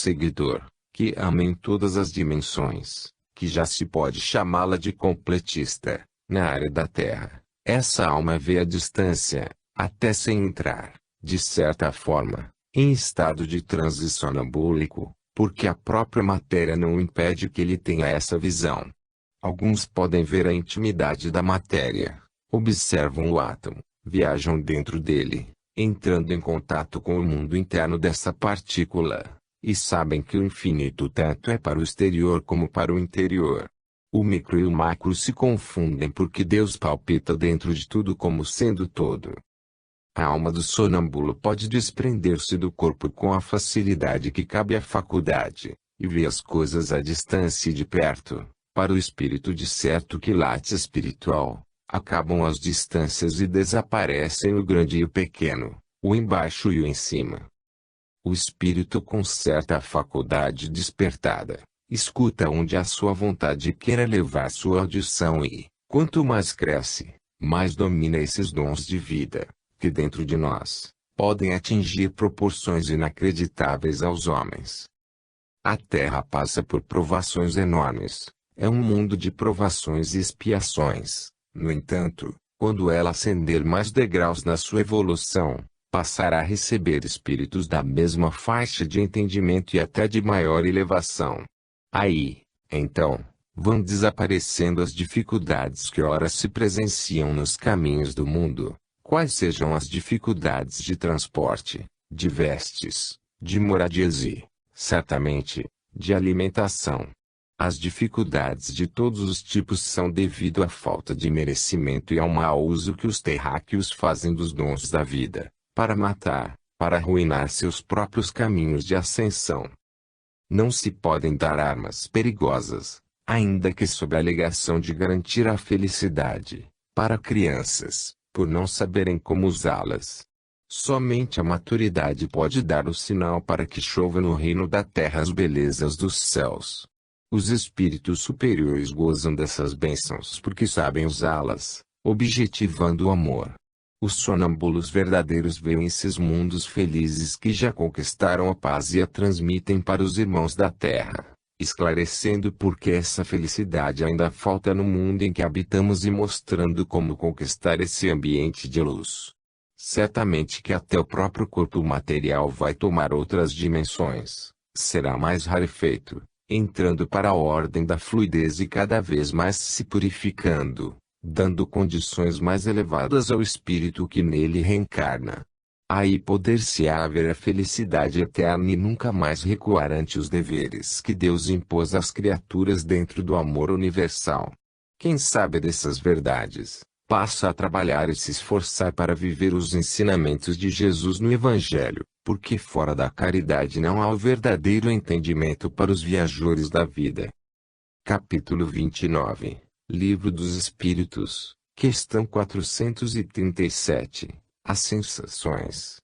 seguidor, que ama em todas as dimensões, que já se pode chamá-la de completista, na área da Terra. Essa alma vê a distância, até sem entrar, de certa forma, em estado de transe sonambúlico, porque a própria matéria não impede que ele tenha essa visão. Alguns podem ver a intimidade da matéria, observam o átomo, viajam dentro dele, entrando em contato com o mundo interno dessa partícula, e sabem que o infinito tanto é para o exterior como para o interior. O micro e o macro se confundem porque Deus palpita dentro de tudo como sendo todo. A alma do sonâmbulo pode desprender-se do corpo com a facilidade que cabe à faculdade, e vê as coisas à distância e de perto. Para o espírito de certo quilate espiritual, acabam as distâncias e desaparecem o grande e o pequeno, o embaixo e o em cima. O espírito com certa faculdade despertada, escuta onde a sua vontade queira levar sua audição e, quanto mais cresce, mais domina esses dons de vida, que dentro de nós, podem atingir proporções inacreditáveis aos homens. A Terra passa por provações enormes. É um mundo de provações e expiações. No entanto, quando ela ascender mais degraus na sua evolução, passará a receber espíritos da mesma faixa de entendimento e até de maior elevação. Aí, então, vão desaparecendo as dificuldades que ora se presenciam nos caminhos do mundo, quais sejam as dificuldades de transporte, de vestes, de moradias e, certamente, de alimentação. As dificuldades de todos os tipos são devido à falta de merecimento e ao mau uso que os terráqueos fazem dos dons da vida, para matar, para arruinar seus próprios caminhos de ascensão. Não se podem dar armas perigosas, ainda que sob a alegação de garantir a felicidade, para crianças, por não saberem como usá-las. Somente a maturidade pode dar o sinal para que chova no reino da terra as belezas dos céus. Os espíritos superiores gozam dessas bênçãos porque sabem usá-las, objetivando o amor. Os sonâmbulos verdadeiros veem esses mundos felizes que já conquistaram a paz e a transmitem para os irmãos da terra, esclarecendo por que essa felicidade ainda falta no mundo em que habitamos e mostrando como conquistar esse ambiente de luz. Certamente que até o próprio corpo material vai tomar outras dimensões, será mais rarefeito, entrando para a ordem da fluidez e cada vez mais se purificando, dando condições mais elevadas ao espírito que nele reencarna. Aí poder-se-á ver a felicidade eterna e nunca mais recuar ante os deveres que Deus impôs às criaturas dentro do amor universal. Quem sabe dessas verdades, passa a trabalhar e se esforçar para viver os ensinamentos de Jesus no Evangelho, porque fora da caridade não há o verdadeiro entendimento para os viajores da vida. Capítulo 29, Livro dos Espíritos, questão 437, As sensações.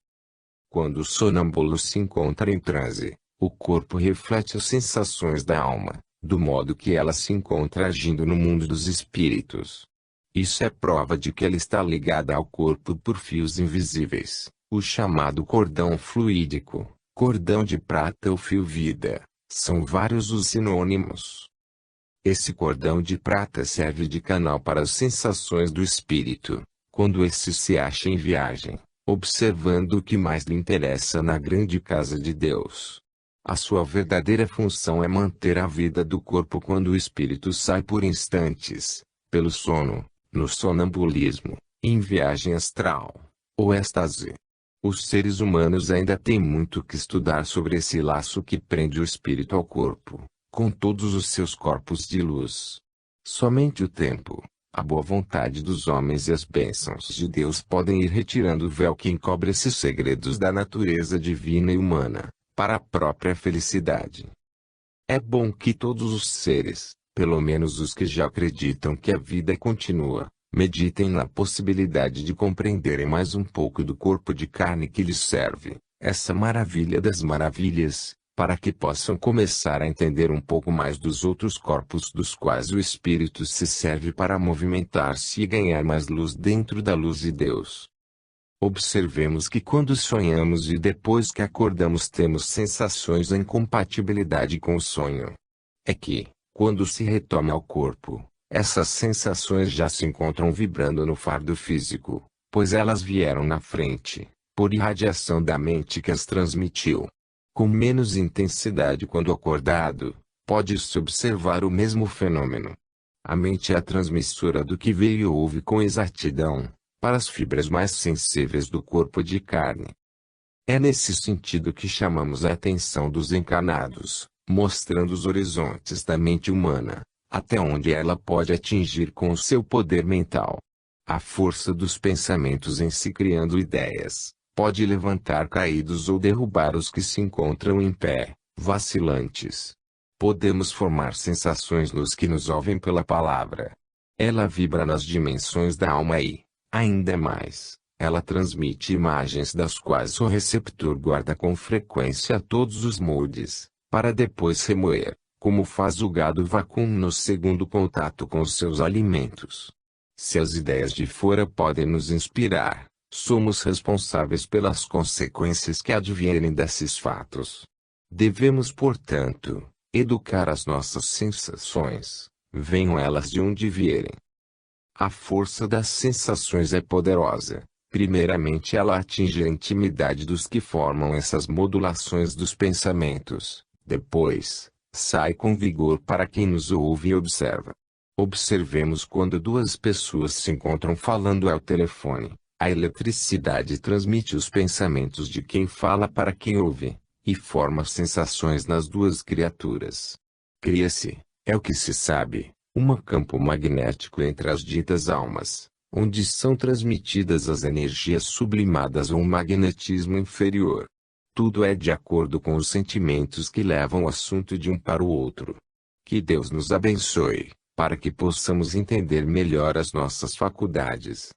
Quando o sonâmbulo se encontra em transe, o corpo reflete as sensações da alma, do modo que ela se encontra agindo no mundo dos espíritos. Isso é prova de que ela está ligada ao corpo por fios invisíveis, o chamado cordão fluídico, cordão de prata ou fio-vida, são vários os sinônimos. Esse cordão de prata serve de canal para as sensações do espírito, quando esse se acha em viagem, observando o que mais lhe interessa na grande casa de Deus. A sua verdadeira função é manter a vida do corpo quando o espírito sai por instantes, pelo sono, no sonambulismo, em viagem astral, ou êxtase. Os seres humanos ainda têm muito que estudar sobre esse laço que prende o espírito ao corpo, com todos os seus corpos de luz. Somente o tempo, a boa vontade dos homens e as bênçãos de Deus podem ir retirando o véu que encobre esses segredos da natureza divina e humana, para a própria felicidade. É bom que todos os seres, pelo menos os que já acreditam que a vida continua, meditem na possibilidade de compreenderem mais um pouco do corpo de carne que lhes serve, essa maravilha das maravilhas, para que possam começar a entender um pouco mais dos outros corpos dos quais o espírito se serve para movimentar-se e ganhar mais luz dentro da luz de Deus. Observemos que quando sonhamos e depois que acordamos temos sensações em compatibilidade com o sonho. É que, quando se retoma ao corpo, essas sensações já se encontram vibrando no fardo físico, pois elas vieram na frente, por irradiação da mente que as transmitiu. Com menos intensidade quando acordado, pode-se observar o mesmo fenômeno. A mente é a transmissora do que veio e ouve com exatidão, para as fibras mais sensíveis do corpo de carne. É nesse sentido que chamamos a atenção dos encarnados, mostrando os horizontes da mente humana, até onde ela pode atingir com o seu poder mental. A força dos pensamentos em si criando ideias, pode levantar caídos ou derrubar os que se encontram em pé, vacilantes. Podemos formar sensações nos que nos ouvem pela palavra. Ela vibra nas dimensões da alma e, ainda mais, ela transmite imagens das quais o receptor guarda com frequência todos os moldes, para depois remoer, como faz o gado vacuno no segundo contato com os seus alimentos. Se as ideias de fora podem nos inspirar, somos responsáveis pelas consequências que advierem desses fatos. Devemos, portanto, educar as nossas sensações, venham elas de onde vierem. A força das sensações é poderosa. Primeiramente ela atinge a intimidade dos que formam essas modulações dos pensamentos. Depois, sai com vigor para quem nos ouve e observa. Observemos quando duas pessoas se encontram falando ao telefone. A eletricidade transmite os pensamentos de quem fala para quem ouve, e forma sensações nas duas criaturas. Cria-se, é o que se sabe, um campo magnético entre as ditas almas, onde são transmitidas as energias sublimadas ou um magnetismo inferior. Tudo é de acordo com os sentimentos que levam o assunto de um para o outro. Que Deus nos abençoe, para que possamos entender melhor as nossas faculdades.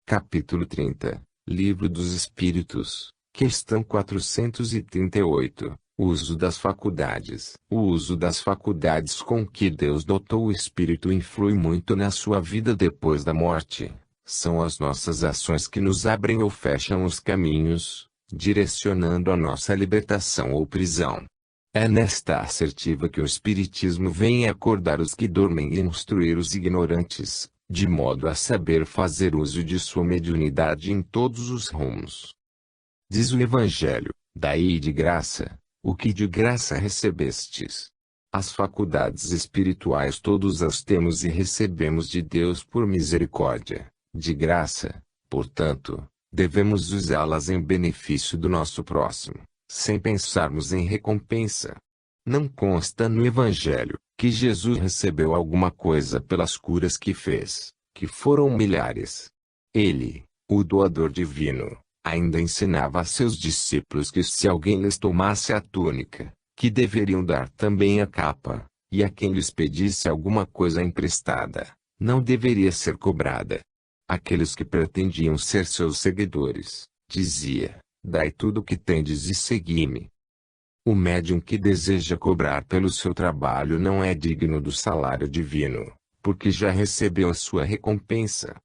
Capítulo 30, Livro dos Espíritos, questão 438, Uso das faculdades. O uso das faculdades com que Deus dotou o espírito influi muito na sua vida depois da morte. São as nossas ações que nos abrem ou fecham os caminhos, direcionando a nossa libertação ou prisão. É nesta assertiva que o Espiritismo vem acordar os que dormem e instruir os ignorantes, de modo a saber fazer uso de sua mediunidade em todos os rumos. Diz o Evangelho, daí de graça, o que de graça recebestes. As faculdades espirituais todos as temos e recebemos de Deus por misericórdia, de graça, portanto, devemos usá-las em benefício do nosso próximo, sem pensarmos em recompensa. Não consta no Evangelho que Jesus recebeu alguma coisa pelas curas que fez, que foram milhares. Ele, o doador divino, ainda ensinava a seus discípulos que se alguém lhes tomasse a túnica, que deveriam dar também a capa, e a quem lhes pedisse alguma coisa emprestada, não deveria ser cobrada. Aqueles que pretendiam ser seus seguidores, dizia, dai tudo o que tendes e segui-me. O médium que deseja cobrar pelo seu trabalho não é digno do salário divino, porque já recebeu a sua recompensa.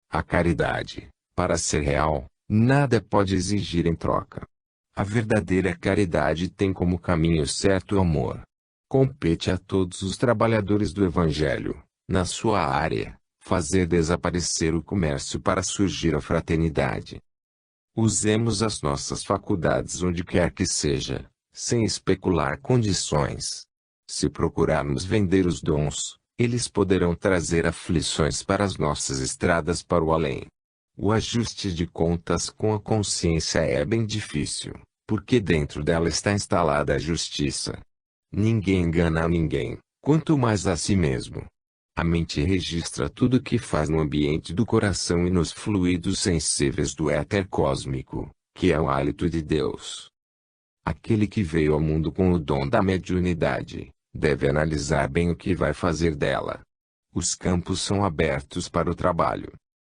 A caridade, para ser real, nada pode exigir em troca. A verdadeira caridade tem como caminho certo o amor. Compete a todos os trabalhadores do Evangelho, na sua área, fazer desaparecer o comércio para surgir a fraternidade. Usemos as nossas faculdades onde quer que seja, sem especular condições. Se procurarmos vender os dons, eles poderão trazer aflições para as nossas estradas para o além. O ajuste de contas com a consciência é bem difícil, porque dentro dela está instalada a justiça. Ninguém engana a ninguém, quanto mais a si mesmo. A mente registra tudo o que faz no ambiente do coração e nos fluidos sensíveis do éter cósmico, que é o hálito de Deus. Aquele que veio ao mundo com o dom da mediunidade, deve analisar bem o que vai fazer dela. Os campos são abertos para o trabalho.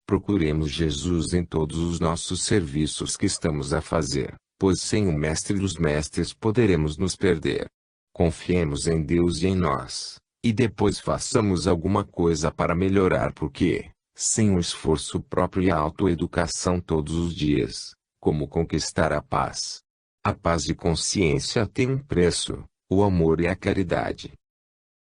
Procuremos Jesus em todos os nossos serviços que estamos a fazer, pois sem o Mestre dos Mestres poderemos nos perder. Confiemos em Deus e em nós, e depois façamos alguma coisa para melhorar porque, sem o esforço próprio e a autoeducação todos os dias, como conquistar a paz? A paz de consciência tem um preço, o amor e a caridade.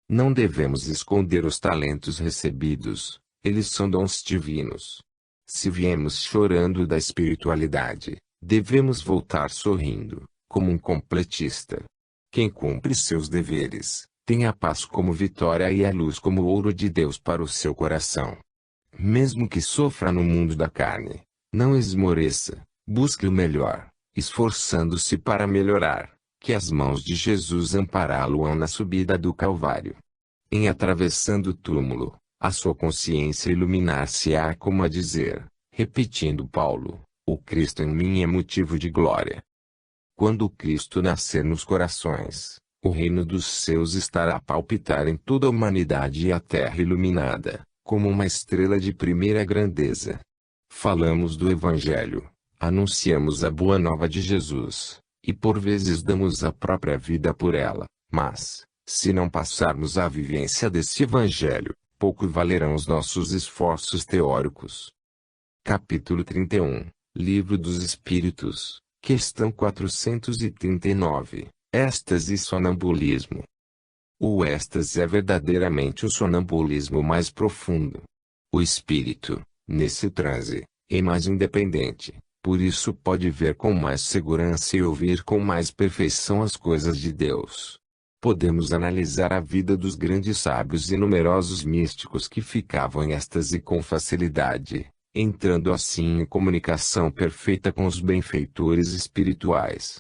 Não devemos esconder os talentos recebidos, eles são dons divinos. Se viemos chorando da espiritualidade, devemos voltar sorrindo, como um completista. Quem cumpre seus deveres, tem a paz como vitória e a luz como ouro de Deus para o seu coração. Mesmo que sofra no mundo da carne, não esmoreça, busque o melhor, esforçando-se para melhorar, que as mãos de Jesus ampará-lo-ão na subida do Calvário. Em atravessando o túmulo, a sua consciência iluminar-se-á como a dizer, repetindo Paulo, o Cristo em mim é motivo de glória. Quando o Cristo nascer nos corações, o reino dos céus estará a palpitar em toda a humanidade e a terra iluminada, como uma estrela de primeira grandeza. Falamos do Evangelho, anunciamos a boa nova de Jesus, e por vezes damos a própria vida por ela, mas, se não passarmos a vivência desse Evangelho, pouco valerão os nossos esforços teóricos. Capítulo 31, Livro dos Espíritos, questão 439, Êxtase e sonambulismo. O êxtase é verdadeiramente o sonambulismo mais profundo. O espírito, nesse transe, é mais independente, por isso pode ver com mais segurança e ouvir com mais perfeição as coisas de Deus. Podemos analisar a vida dos grandes sábios e numerosos místicos que ficavam em êxtase com facilidade, entrando assim em comunicação perfeita com os benfeitores espirituais.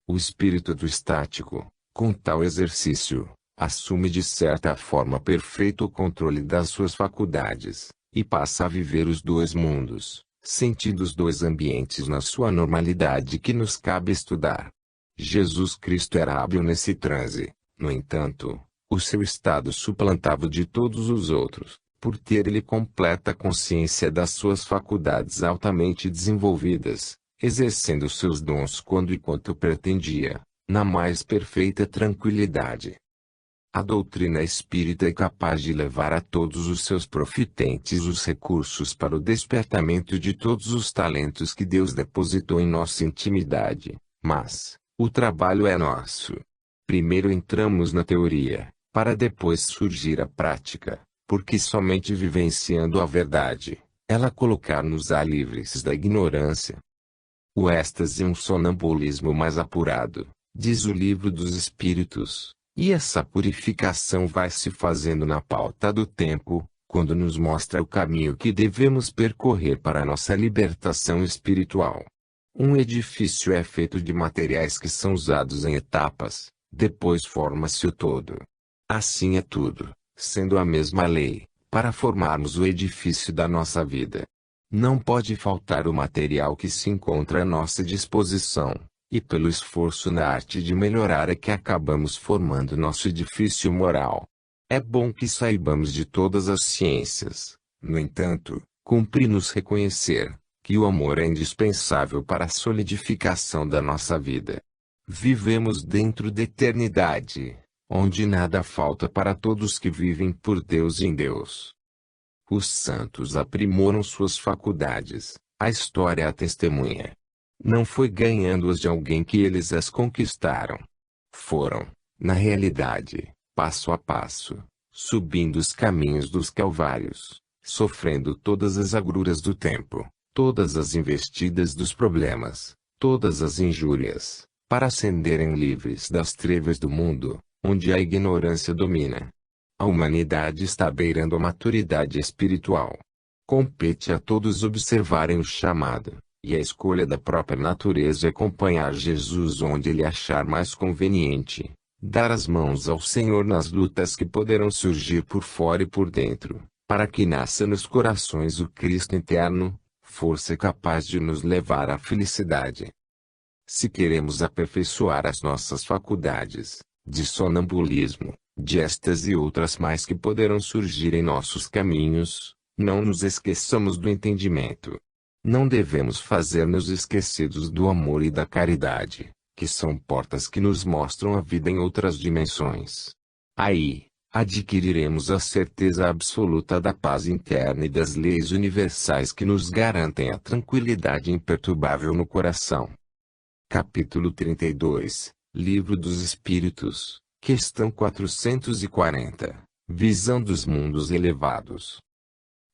O espírito do estático, com tal exercício, assume de certa forma perfeito controle das suas faculdades, e passa a viver os dois mundos, sentindo os dois ambientes na sua normalidade que nos cabe estudar. Jesus Cristo era hábil nesse transe, no entanto, o seu estado suplantava o de todos os outros, por ter ele completa consciência das suas faculdades altamente desenvolvidas, exercendo seus dons quando e quanto pretendia, na mais perfeita tranquilidade. A doutrina espírita é capaz de levar a todos os seus profitentes os recursos para o despertamento de todos os talentos que Deus depositou em nossa intimidade, mas o trabalho é nosso. Primeiro entramos na teoria, para depois surgir a prática, porque somente vivenciando a verdade, ela colocar-nos-á livres da ignorância. O êxtase é um sonambulismo mais apurado, diz o Livro dos Espíritos, e essa purificação vai se fazendo na pauta do tempo, quando nos mostra o caminho que devemos percorrer para a nossa libertação espiritual. Um edifício é feito de materiais que são usados em etapas, depois forma-se o todo. Assim é tudo, sendo a mesma lei, para formarmos o edifício da nossa vida. Não pode faltar o material que se encontra à nossa disposição, e pelo esforço na arte de melhorar é que acabamos formando nosso edifício moral. É bom que saibamos de todas as ciências, no entanto, cumpre-nos reconhecer que o amor é indispensável para a solidificação da nossa vida. Vivemos dentro da eternidade, onde nada falta para todos que vivem por Deus e em Deus. Os santos aprimoram suas faculdades, a história a testemunha. Não foi ganhando-as de alguém que eles as conquistaram. Foram, na realidade, passo a passo, subindo os caminhos dos calvários, sofrendo todas as agruras do tempo, todas as investidas dos problemas, todas as injúrias, para ascenderem livres das trevas do mundo, onde a ignorância domina. A humanidade está beirando a maturidade espiritual. Compete a todos observarem o chamado, e a escolha da própria natureza é acompanhar Jesus onde ele achar mais conveniente, dar as mãos ao Senhor nas lutas que poderão surgir por fora e por dentro, para que nasça nos corações o Cristo interno, força capaz de nos levar à felicidade. Se queremos aperfeiçoar as nossas faculdades, de sonambulismo, de êxtase e outras mais que poderão surgir em nossos caminhos, não nos esqueçamos do entendimento. Não devemos fazer-nos esquecidos do amor e da caridade, que são portas que nos mostram a vida em outras dimensões. Aí, adquiriremos a certeza absoluta da paz interna e das leis universais que nos garantem a tranquilidade imperturbável no coração. Capítulo 32, Livro dos Espíritos, questão 440, Visão dos mundos elevados.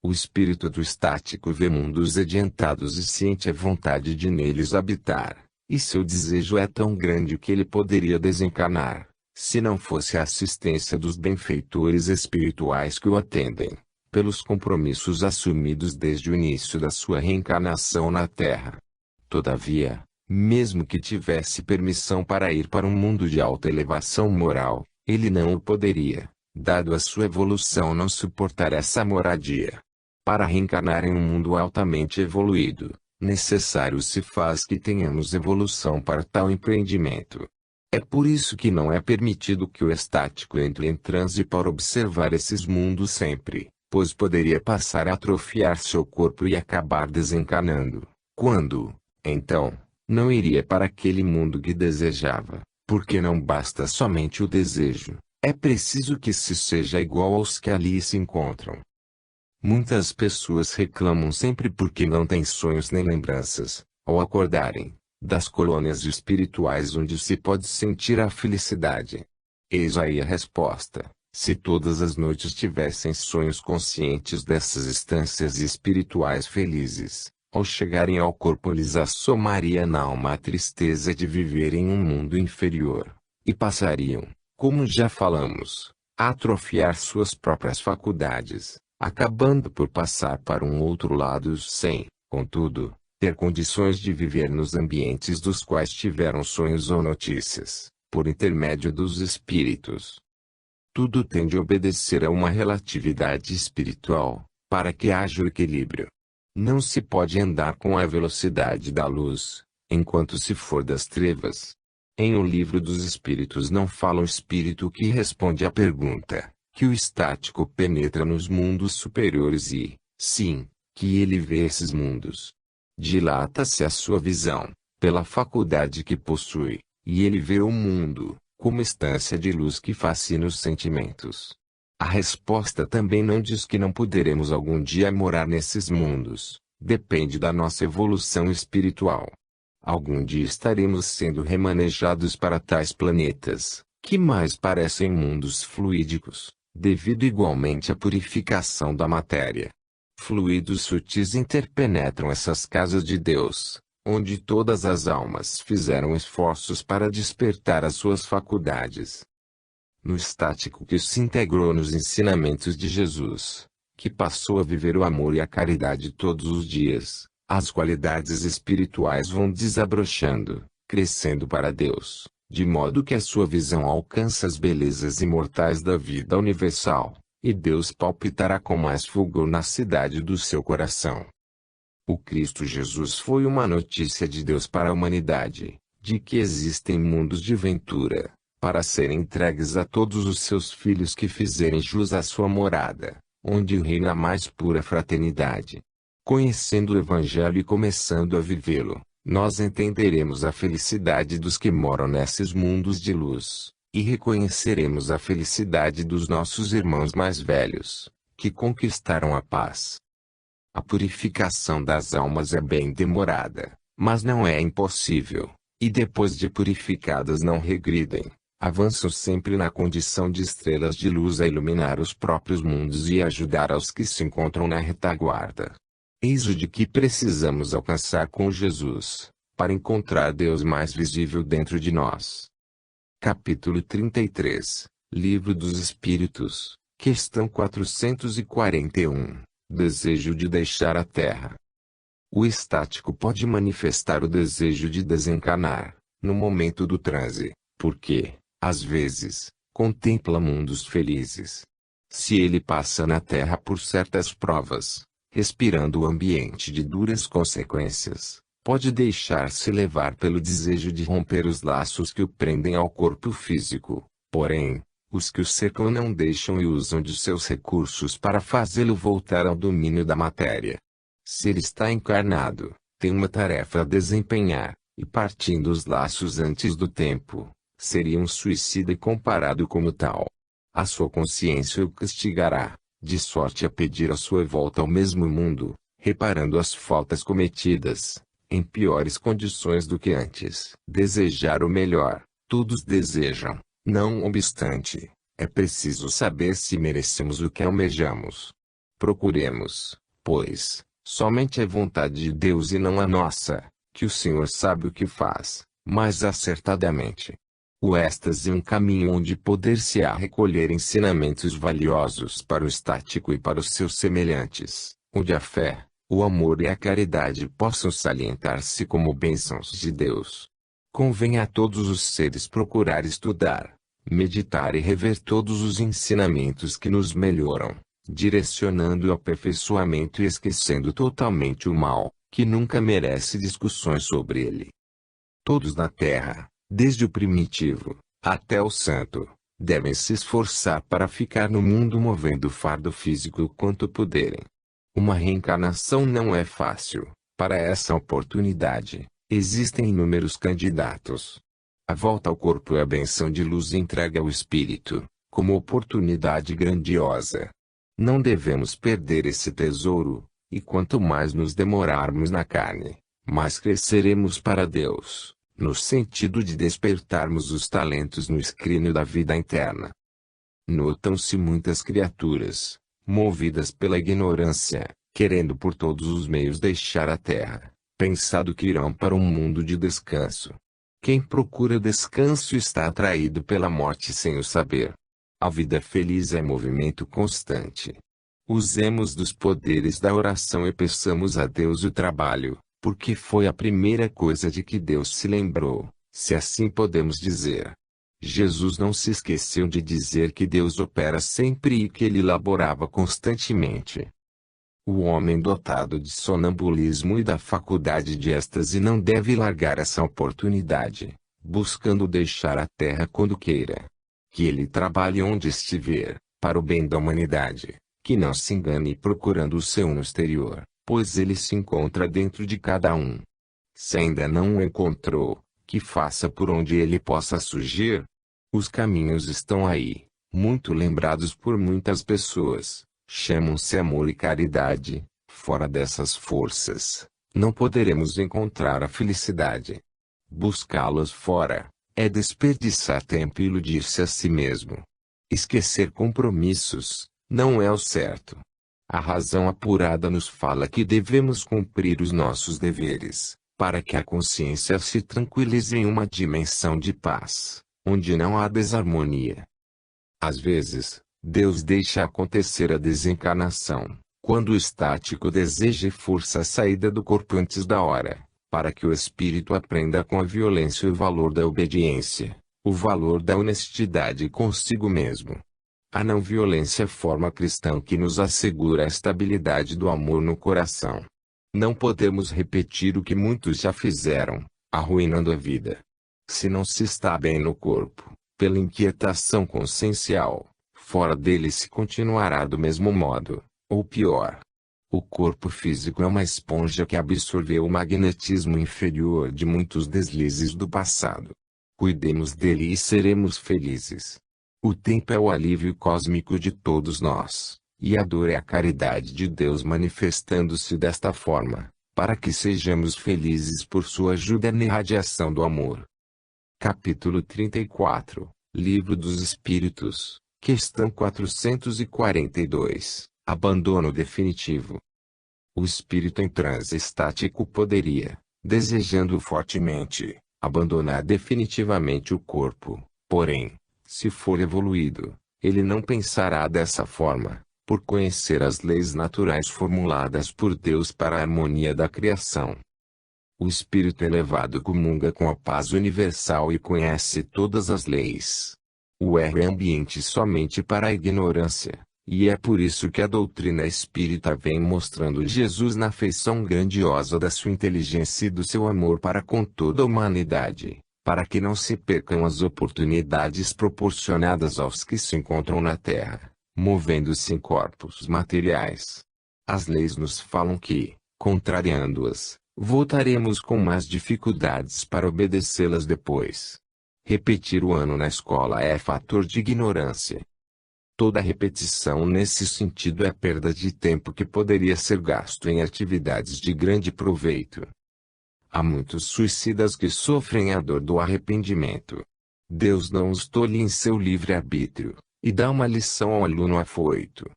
O espírito do estático vê mundos adiantados e sente a vontade de neles habitar, e seu desejo é tão grande que ele poderia desencarnar, se não fosse a assistência dos benfeitores espirituais que o atendem, pelos compromissos assumidos desde o início da sua reencarnação na Terra. Todavia, mesmo que tivesse permissão para ir para um mundo de alta elevação moral, ele não o poderia, dado a sua evolução não suportar essa moradia. Para reencarnar em um mundo altamente evoluído, necessário se faz que tenhamos evolução para tal empreendimento. É por isso que não é permitido que o estático entre em transe para observar esses mundos sempre, pois poderia passar a atrofiar seu corpo e acabar desencarnando, quando, então, não iria para aquele mundo que desejava, porque não basta somente o desejo, é preciso que se seja igual aos que ali se encontram. Muitas pessoas reclamam sempre porque não têm sonhos nem lembranças, ao acordarem, das colônias espirituais onde se pode sentir a felicidade. Eis aí a resposta: se todas as noites tivessem sonhos conscientes dessas instâncias espirituais felizes, ao chegarem ao corpo lhes assomaria na alma a tristeza de viver em um mundo inferior, e passariam, como já falamos, a atrofiar suas próprias faculdades, acabando por passar para um outro lado sem, contudo, ter condições de viver nos ambientes dos quais tiveram sonhos ou notícias, por intermédio dos espíritos. Tudo tem de obedecer a uma relatividade espiritual, para que haja o equilíbrio. Não se pode andar com a velocidade da luz, enquanto se for das trevas. Em O Livro dos Espíritos não fala o espírito que responde à pergunta, que o estático penetra nos mundos superiores e, sim, que ele vê esses mundos. Dilata-se a sua visão, pela faculdade que possui, e ele vê o mundo, como estância de luz que fascina os sentimentos. A resposta também não diz que não poderemos algum dia morar nesses mundos, depende da nossa evolução espiritual. Algum dia estaremos sendo remanejados para tais planetas, que mais parecem mundos fluídicos, devido igualmente à purificação da matéria. Fluidos sutis interpenetram essas casas de Deus, onde todas as almas fizeram esforços para despertar as suas faculdades. No estático que se integrou nos ensinamentos de Jesus, que passou a viver o amor e a caridade todos os dias, as qualidades espirituais vão desabrochando, crescendo para Deus, de modo que a sua visão alcança as belezas imortais da vida universal, e Deus palpitará com mais fulgor na cidade do seu coração. O Cristo Jesus foi uma notícia de Deus para a humanidade, de que existem mundos de ventura, para serem entregues a todos os seus filhos que fizerem jus à sua morada, onde reina a mais pura fraternidade. Conhecendo o Evangelho e começando a vivê-lo, nós entenderemos a felicidade dos que moram nesses mundos de luz, e reconheceremos a felicidade dos nossos irmãos mais velhos, que conquistaram a paz. A purificação das almas é bem demorada, mas não é impossível, e depois de purificadas não regridem, avançam sempre na condição de estrelas de luz a iluminar os próprios mundos e ajudar aos que se encontram na retaguarda. Eis o de que precisamos alcançar com Jesus, para encontrar Deus mais visível dentro de nós. Capítulo 33, Livro dos Espíritos, questão 441, Desejo de deixar a Terra. O estático pode manifestar o desejo de desencarnar, no momento do transe, porque, às vezes, contempla mundos felizes. Se ele passa na Terra por certas provas, respirando o ambiente de duras consequências, pode deixar-se levar pelo desejo de romper os laços que o prendem ao corpo físico, porém, os que o cercam não deixam e usam de seus recursos para fazê-lo voltar ao domínio da matéria. Se ele está encarnado, tem uma tarefa a desempenhar, e partindo os laços antes do tempo, seria um suicida comparado como tal. A sua consciência o castigará, de sorte a pedir a sua volta ao mesmo mundo, reparando as faltas cometidas, em piores condições do que antes. Desejar o melhor, todos desejam, não obstante, é preciso saber se merecemos o que almejamos. Procuremos, pois, somente a vontade de Deus e não a nossa, que o Senhor sabe o que faz, mais acertadamente. O êxtase é um caminho onde poder-se-á recolher ensinamentos valiosos para o estático e para os seus semelhantes, onde a fé, o amor e a caridade possam salientar-se como bênçãos de Deus. Convém a todos os seres procurar estudar, meditar e rever todos os ensinamentos que nos melhoram, direcionando o aperfeiçoamento e esquecendo totalmente o mal, que nunca merece discussões sobre ele. Todos na Terra, desde o primitivo, até o santo, devem se esforçar para ficar no mundo movendo o fardo físico o quanto puderem. Uma reencarnação não é fácil. Para essa oportunidade, existem inúmeros candidatos. A volta ao corpo é a benção de luz entregue ao espírito, como oportunidade grandiosa. Não devemos perder esse tesouro, e quanto mais nos demorarmos na carne, mais cresceremos para Deus, no sentido de despertarmos os talentos no escrínio da vida interna. Notam-se muitas criaturas, movidas pela ignorância, querendo por todos os meios deixar a terra, pensando que irão para um mundo de descanso. Quem procura descanso está atraído pela morte sem o saber. A vida feliz é movimento constante. Usemos dos poderes da oração e peçamos a Deus o trabalho, porque foi a primeira coisa de que Deus se lembrou, se assim podemos dizer. Jesus não se esqueceu de dizer que Deus opera sempre e que ele laborava constantemente. O homem dotado de sonambulismo e da faculdade de êxtase não deve largar essa oportunidade, buscando deixar a terra quando queira. Que ele trabalhe onde estiver, para o bem da humanidade, que não se engane procurando o seu no exterior, pois ele se encontra dentro de cada um. Se ainda não o encontrou, que faça por onde ele possa surgir. Os caminhos estão aí, muito lembrados por muitas pessoas, chamam-se amor e caridade. Fora dessas forças, não poderemos encontrar a felicidade. Buscá-las fora, é desperdiçar tempo e iludir-se a si mesmo. Esquecer compromissos, não é o certo. A razão apurada nos fala que devemos cumprir os nossos deveres, para que a consciência se tranquilize em uma dimensão de paz, onde não há desarmonia. Às vezes, Deus deixa acontecer a desencarnação, quando o estático deseja e força a saída do corpo antes da hora, para que o espírito aprenda com a violência o valor da obediência, o valor da honestidade consigo mesmo. A não violência é a forma cristã que nos assegura a estabilidade do amor no coração. Não podemos repetir o que muitos já fizeram, arruinando a vida. Se não se está bem no corpo, pela inquietação consciencial, fora dele se continuará do mesmo modo, ou pior. O corpo físico é uma esponja que absorveu o magnetismo inferior de muitos deslizes do passado. Cuidemos dele e seremos felizes. O tempo é o alívio cósmico de todos nós, e a dor é a caridade de Deus manifestando-se desta forma, para que sejamos felizes por sua ajuda na irradiação do amor. Capítulo 34, Livro dos Espíritos, questão 442, Abandono definitivo. O espírito em transe estático poderia, desejando fortemente, abandonar definitivamente o corpo, porém, se for evoluído, ele não pensará dessa forma, por conhecer as leis naturais formuladas por Deus para a harmonia da criação. O espírito elevado comunga com a paz universal e conhece todas as leis. O erro é ambiente somente para a ignorância, e é por isso que a doutrina espírita vem mostrando Jesus na feição grandiosa da sua inteligência e do seu amor para com toda a humanidade, para que não se percam as oportunidades proporcionadas aos que se encontram na Terra, movendo-se em corpos materiais. As leis nos falam que, contrariando-as, voltaremos com mais dificuldades para obedecê-las depois. Repetir o ano na escola é fator de ignorância. Toda repetição nesse sentido é perda de tempo que poderia ser gasto em atividades de grande proveito. Há muitos suicidas que sofrem a dor do arrependimento. Deus não os tolhe em seu livre-arbítrio, e dá uma lição ao aluno afoito.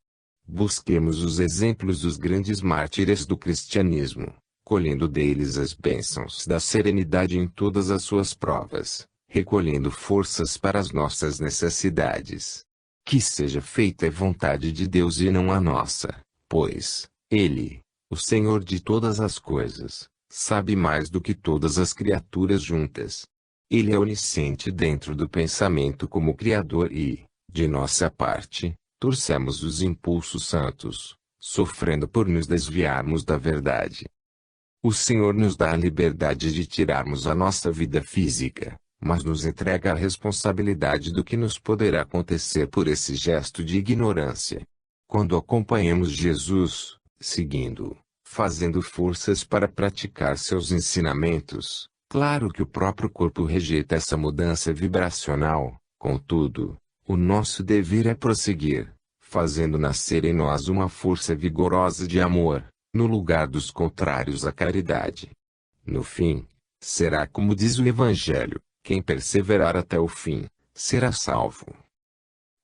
Busquemos os exemplos dos grandes mártires do cristianismo, colhendo deles as bênçãos da serenidade em todas as suas provas, recolhendo forças para as nossas necessidades. Que seja feita a vontade de Deus e não a nossa, pois Ele, o Senhor de todas as coisas, sabe mais do que todas as criaturas juntas. Ele é onisciente dentro do pensamento como Criador e, de nossa parte, torcemos os impulsos santos, sofrendo por nos desviarmos da verdade. O Senhor nos dá a liberdade de tirarmos a nossa vida física, mas nos entrega a responsabilidade do que nos poderá acontecer por esse gesto de ignorância. Quando acompanhamos Jesus, seguindo-o, fazendo forças para praticar seus ensinamentos, claro que o próprio corpo rejeita essa mudança vibracional, contudo, o nosso dever é prosseguir, fazendo nascer em nós uma força vigorosa de amor, no lugar dos contrários à caridade. No fim, será como diz o Evangelho: quem perseverar até o fim, será salvo.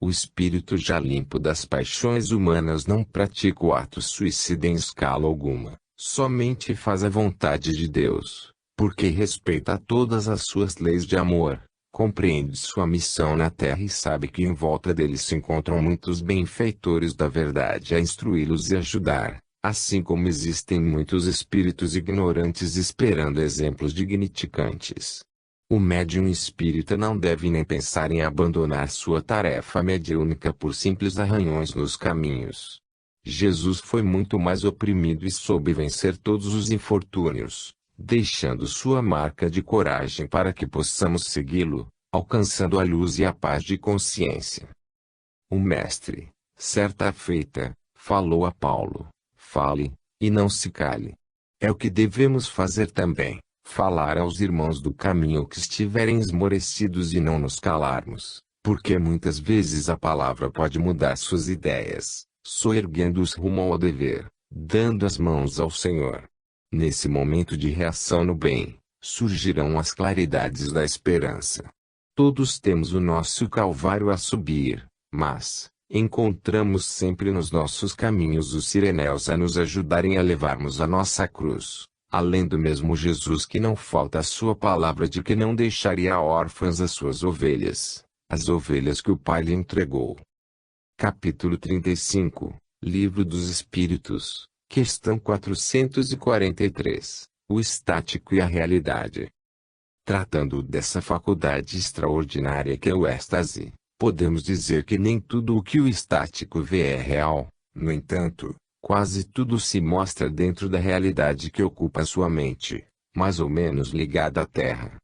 O espírito já limpo das paixões humanas não pratica o ato suicida em escala alguma, somente faz a vontade de Deus, porque respeita todas as suas leis de amor, compreende sua missão na terra e sabe que em volta dele se encontram muitos benfeitores da verdade a instruí-los e ajudar, assim como existem muitos espíritos ignorantes esperando exemplos dignificantes. O médium espírita não deve nem pensar em abandonar sua tarefa mediúnica por simples arranhões nos caminhos. Jesus foi muito mais oprimido e soube vencer todos os infortúnios, deixando sua marca de coragem para que possamos segui-lo, alcançando a luz e a paz de consciência. O Mestre, certa feita, falou a Paulo: fale, e não se cale. É o que devemos fazer também. Falar aos irmãos do caminho que estiverem esmorecidos e não nos calarmos, porque muitas vezes a palavra pode mudar suas ideias, soerguendo-os rumo ao dever, dando as mãos ao Senhor. Nesse momento de reação no bem, surgirão as claridades da esperança. Todos temos o nosso calvário a subir, mas encontramos sempre nos nossos caminhos os sireneus a nos ajudarem a levarmos a nossa cruz. Além do mesmo Jesus que não falta a sua palavra de que não deixaria órfãs as suas ovelhas, as ovelhas que o Pai lhe entregou. Capítulo 35, Livro dos Espíritos, questão 443, o estático e a realidade. Tratando dessa faculdade extraordinária que é o êxtase, podemos dizer que nem tudo o que o estático vê é real, no entanto, quase tudo se mostra dentro da realidade que ocupa sua mente, mais ou menos ligada à Terra.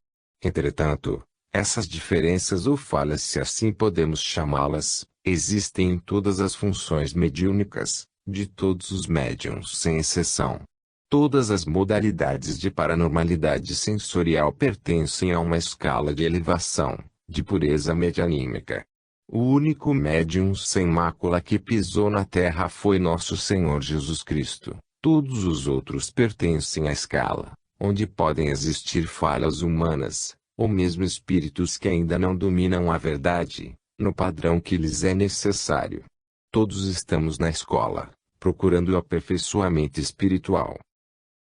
Entretanto, essas diferenças ou falhas, se assim podemos chamá-las, existem em todas as funções mediúnicas, de todos os médiuns sem exceção. Todas as modalidades de paranormalidade sensorial pertencem a uma escala de elevação, de pureza medianímica. O único médium sem mácula que pisou na terra foi nosso Senhor Jesus Cristo. Todos os outros pertencem à escala, onde podem existir falhas humanas, ou mesmo espíritos que ainda não dominam a verdade, no padrão que lhes é necessário. Todos estamos na escola, procurando o aperfeiçoamento espiritual.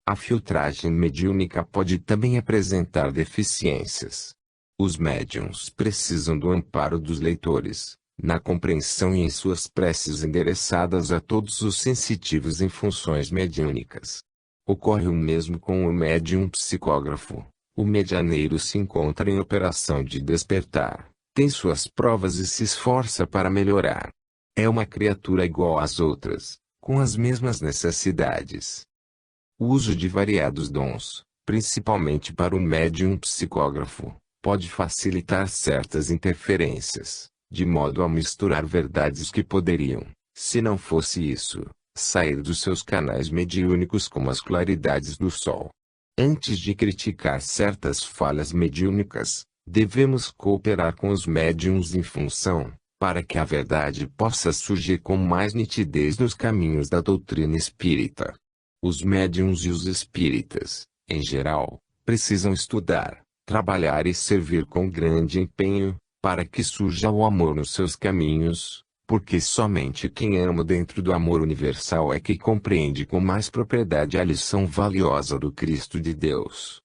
A filtragem mediúnica pode também apresentar deficiências. Os médiuns precisam do amparo dos leitores, na compreensão e em suas preces endereçadas a todos os sensitivos em funções mediúnicas. Ocorre o mesmo com o médium psicógrafo. O medianeiro se encontra em operação de despertar, tem suas provas e se esforça para melhorar. É uma criatura igual às outras, com as mesmas necessidades. O uso de variados dons, principalmente para o médium psicógrafo, pode facilitar certas interferências, de modo a misturar verdades que poderiam, se não fosse isso, sair dos seus canais mediúnicos como as claridades do sol. Antes de criticar certas falhas mediúnicas, devemos cooperar com os médiuns em função, para que a verdade possa surgir com mais nitidez nos caminhos da doutrina espírita. Os médiuns e os espíritas, em geral, precisam estudar, trabalhar e servir com grande empenho, para que surja o amor nos seus caminhos, porque somente quem ama dentro do amor universal é que compreende com mais propriedade a lição valiosa do Cristo de Deus.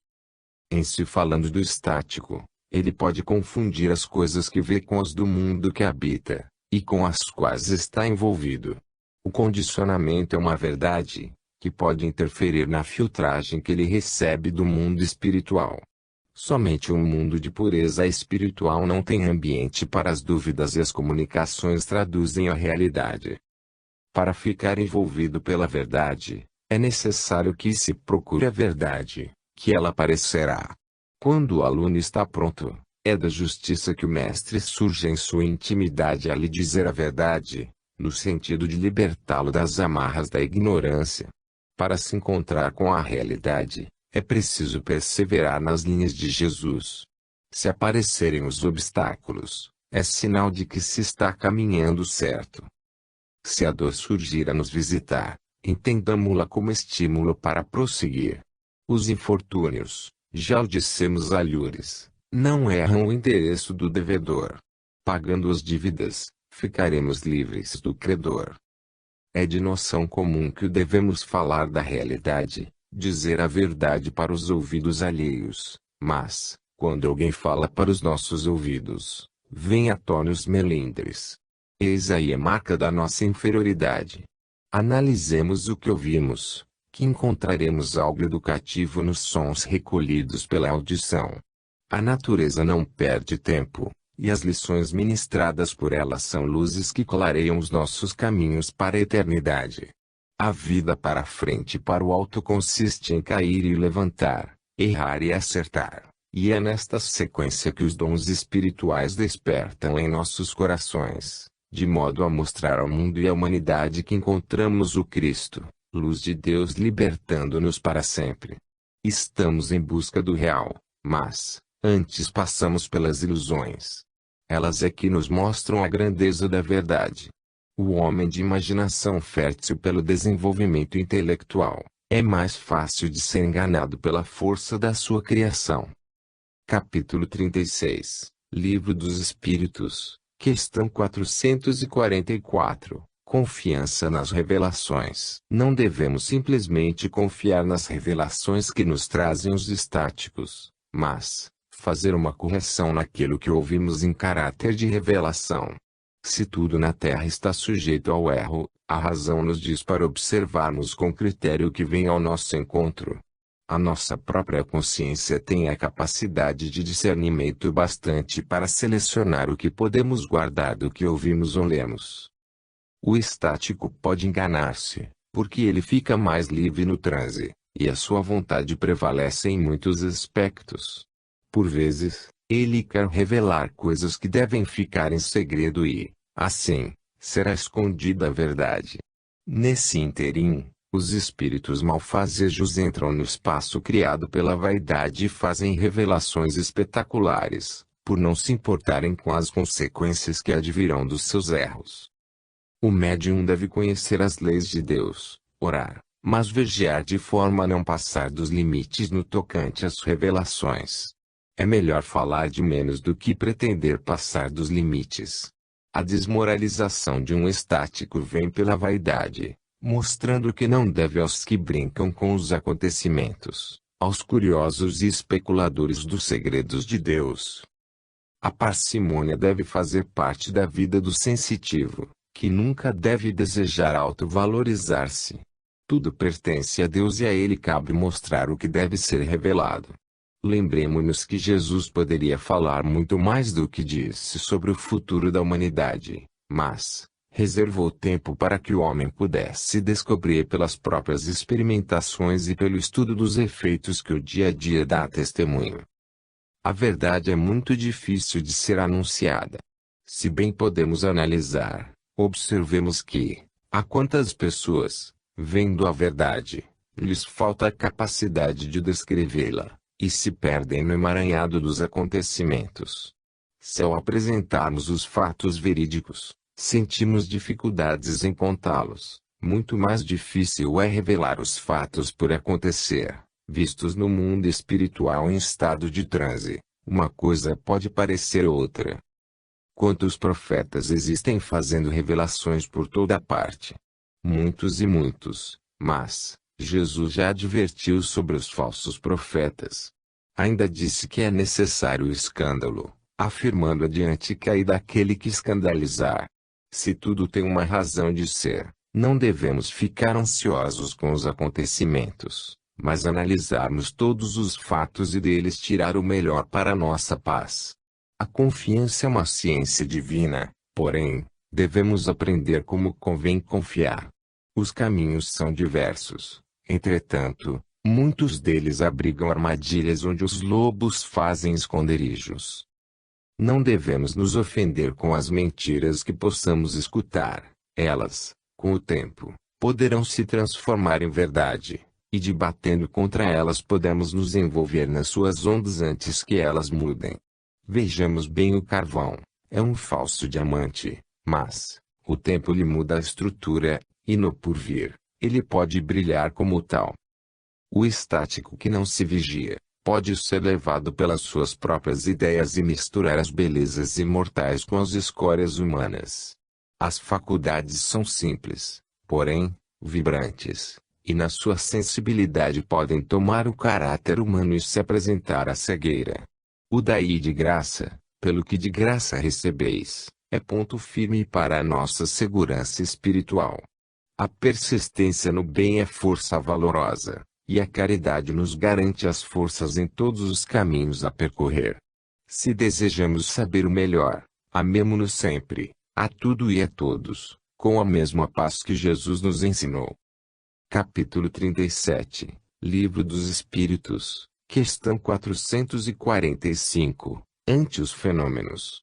Em se falando do estático, ele pode confundir as coisas que vê com as do mundo que habita, e com as quais está envolvido. O condicionamento é uma verdade, que pode interferir na filtragem que ele recebe do mundo espiritual. Somente um mundo de pureza espiritual não tem ambiente para as dúvidas e as comunicações traduzem a realidade. Para ficar envolvido pela verdade, é necessário que se procure a verdade, que ela aparecerá. Quando o aluno está pronto, é da justiça que o mestre surge em sua intimidade a lhe dizer a verdade, no sentido de libertá-lo das amarras da ignorância. Para se encontrar com a realidade, é preciso perseverar nas linhas de Jesus. Se aparecerem os obstáculos, é sinal de que se está caminhando certo. Se a dor surgir a nos visitar, entendamo-la como estímulo para prosseguir. Os infortúnios, já o dissemos alhures, não erram o endereço do devedor. Pagando as dívidas, ficaremos livres do credor. É de noção comum que devemos falar da realidade, dizer a verdade para os ouvidos alheios, mas, quando alguém fala para os nossos ouvidos, vem à tona os melindres. Eis aí a marca da nossa inferioridade. Analisemos o que ouvimos, que encontraremos algo educativo nos sons recolhidos pela audição. A natureza não perde tempo, e as lições ministradas por ela são luzes que clareiam os nossos caminhos para a eternidade. A vida para frente e para o alto consiste em cair e levantar, errar e acertar, e é nesta sequência que os dons espirituais despertam em nossos corações, de modo a mostrar ao mundo e à humanidade que encontramos o Cristo, luz de Deus libertando-nos para sempre. Estamos em busca do real, mas, antes passamos pelas ilusões. Elas é que nos mostram a grandeza da verdade. O homem de imaginação fértil pelo desenvolvimento intelectual, é mais fácil de ser enganado pela força da sua criação. Capítulo 36, Livro dos Espíritos, questão 444, Confiança nas revelações. Não devemos simplesmente confiar nas revelações que nos trazem os estáticos, mas fazer uma correção naquilo que ouvimos em caráter de revelação. Se tudo na Terra está sujeito ao erro, a razão nos diz para observarmos com critério o que vem ao nosso encontro. A nossa própria consciência tem a capacidade de discernimento bastante para selecionar o que podemos guardar do que ouvimos ou lemos. O estático pode enganar-se, porque ele fica mais livre no transe, e a sua vontade prevalece em muitos aspectos. Por vezes, ele quer revelar coisas que devem ficar em segredo e, assim, será escondida a verdade. Nesse ínterim, os espíritos malfazejos entram no espaço criado pela vaidade e fazem revelações espetaculares, por não se importarem com as consequências que advirão dos seus erros. O médium deve conhecer as leis de Deus, orar, mas vigiar de forma a não passar dos limites no tocante às revelações. É melhor falar de menos do que pretender passar dos limites. A desmoralização de um estático vem pela vaidade, mostrando que não deve aos que brincam com os acontecimentos, aos curiosos e especuladores dos segredos de Deus. A parcimônia deve fazer parte da vida do sensitivo, que nunca deve desejar autovalorizar-se. Tudo pertence a Deus e a Ele cabe mostrar o que deve ser revelado. Lembremos-nos que Jesus poderia falar muito mais do que disse sobre o futuro da humanidade, mas reservou tempo para que o homem pudesse descobrir pelas próprias experimentações e pelo estudo dos efeitos que o dia a dia dá testemunho. A verdade é muito difícil de ser anunciada. Se bem podemos analisar, observemos que, a quantas pessoas, vendo a verdade, lhes falta a capacidade de descrevê-la, e se perdem no emaranhado dos acontecimentos. Se ao apresentarmos os fatos verídicos, sentimos dificuldades em contá-los, muito mais difícil é revelar os fatos por acontecer, vistos no mundo espiritual em estado de transe. Uma coisa pode parecer outra. Quantos profetas existem fazendo revelações por toda parte? Muitos e muitos, mas Jesus já advertiu sobre os falsos profetas. Ainda disse que é necessário o escândalo, afirmando adiante que aí daquele que escandalizar. Se tudo tem uma razão de ser, não devemos ficar ansiosos com os acontecimentos, mas analisarmos todos os fatos e deles tirar o melhor para a nossa paz. A confiança é uma ciência divina, porém, devemos aprender como convém confiar. Os caminhos são diversos, entretanto, muitos deles abrigam armadilhas onde os lobos fazem esconderijos. Não devemos nos ofender com as mentiras que possamos escutar. Elas, com o tempo, poderão se transformar em verdade, e debatendo contra elas podemos nos envolver nas suas ondas antes que elas mudem. Vejamos bem o carvão, é um falso diamante, mas o tempo lhe muda a estrutura, e no porvir, ele pode brilhar como tal. O estático que não se vigia, pode ser levado pelas suas próprias ideias e misturar as belezas imortais com as escórias humanas. As faculdades são simples, porém, vibrantes, e na sua sensibilidade podem tomar o caráter humano e se apresentar à cegueira. O daí de graça, pelo que de graça recebeis, é ponto firme para a nossa segurança espiritual. A persistência no bem é força valorosa, e a caridade nos garante as forças em todos os caminhos a percorrer. Se desejamos saber o melhor, amemo-nos sempre, a tudo e a todos, com a mesma paz que Jesus nos ensinou. Capítulo 37, Livro dos Espíritos, questão 445, ante os fenômenos.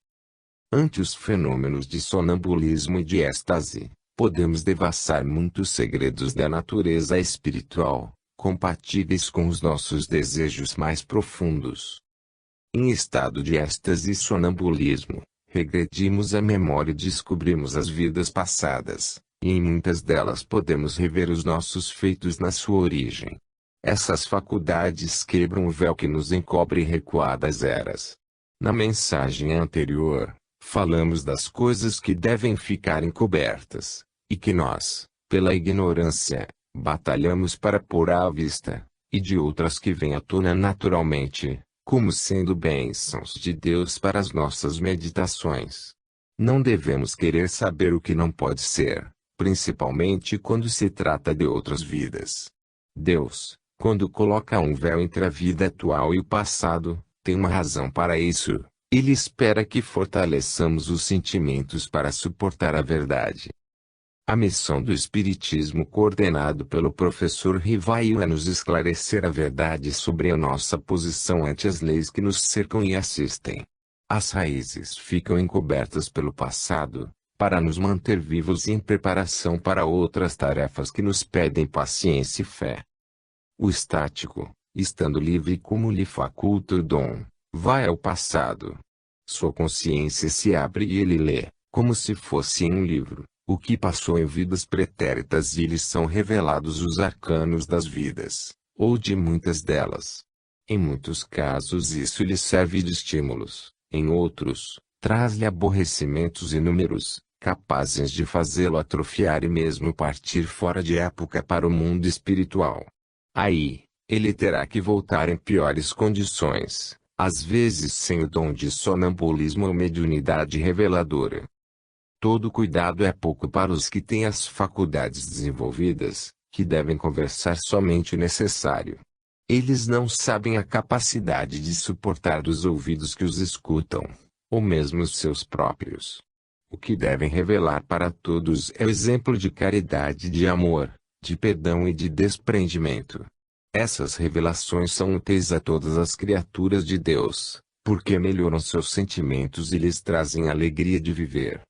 Ante os fenômenos de sonambulismo e de êxtase, podemos devassar muitos segredos da natureza espiritual, compatíveis com os nossos desejos mais profundos. Em estado de êxtase e sonambulismo, regredimos a memória e descobrimos as vidas passadas, e em muitas delas podemos rever os nossos feitos na sua origem. Essas faculdades quebram o véu que nos encobre recuadas eras. Na mensagem anterior, falamos das coisas que devem ficar encobertas, e que nós, pela ignorância, batalhamos para pôr à vista, e de outras que vêm à tona naturalmente, como sendo bênçãos de Deus para as nossas meditações. Não devemos querer saber o que não pode ser, principalmente quando se trata de outras vidas. Deus, quando coloca um véu entre a vida atual e o passado, tem uma razão para isso. Ele espera que fortaleçamos os sentimentos para suportar a verdade. A missão do Espiritismo coordenado pelo professor Rivaio é nos esclarecer a verdade sobre a nossa posição ante as leis que nos cercam e assistem. As raízes ficam encobertas pelo passado, para nos manter vivos e em preparação para outras tarefas que nos pedem paciência e fé. O estático, estando livre como lhe faculta o dom, vai ao passado. Sua consciência se abre e ele lê, como se fosse em um livro, o que passou em vidas pretéritas e lhe são revelados os arcanos das vidas, ou de muitas delas. Em muitos casos isso lhe serve de estímulos, em outros, traz-lhe aborrecimentos inúmeros, capazes de fazê-lo atrofiar e mesmo partir fora de época para o mundo espiritual. Aí, ele terá que voltar em piores condições, às vezes sem o dom de sonambulismo ou mediunidade reveladora. Todo cuidado é pouco para os que têm as faculdades desenvolvidas, que devem conversar somente o necessário. Eles não sabem a capacidade de suportar dos ouvidos que os escutam, ou mesmo os seus próprios. O que devem revelar para todos é o exemplo de caridade, de amor, de perdão e de desprendimento. Essas revelações são úteis a todas as criaturas de Deus, porque melhoram seus sentimentos e lhes trazem alegria de viver.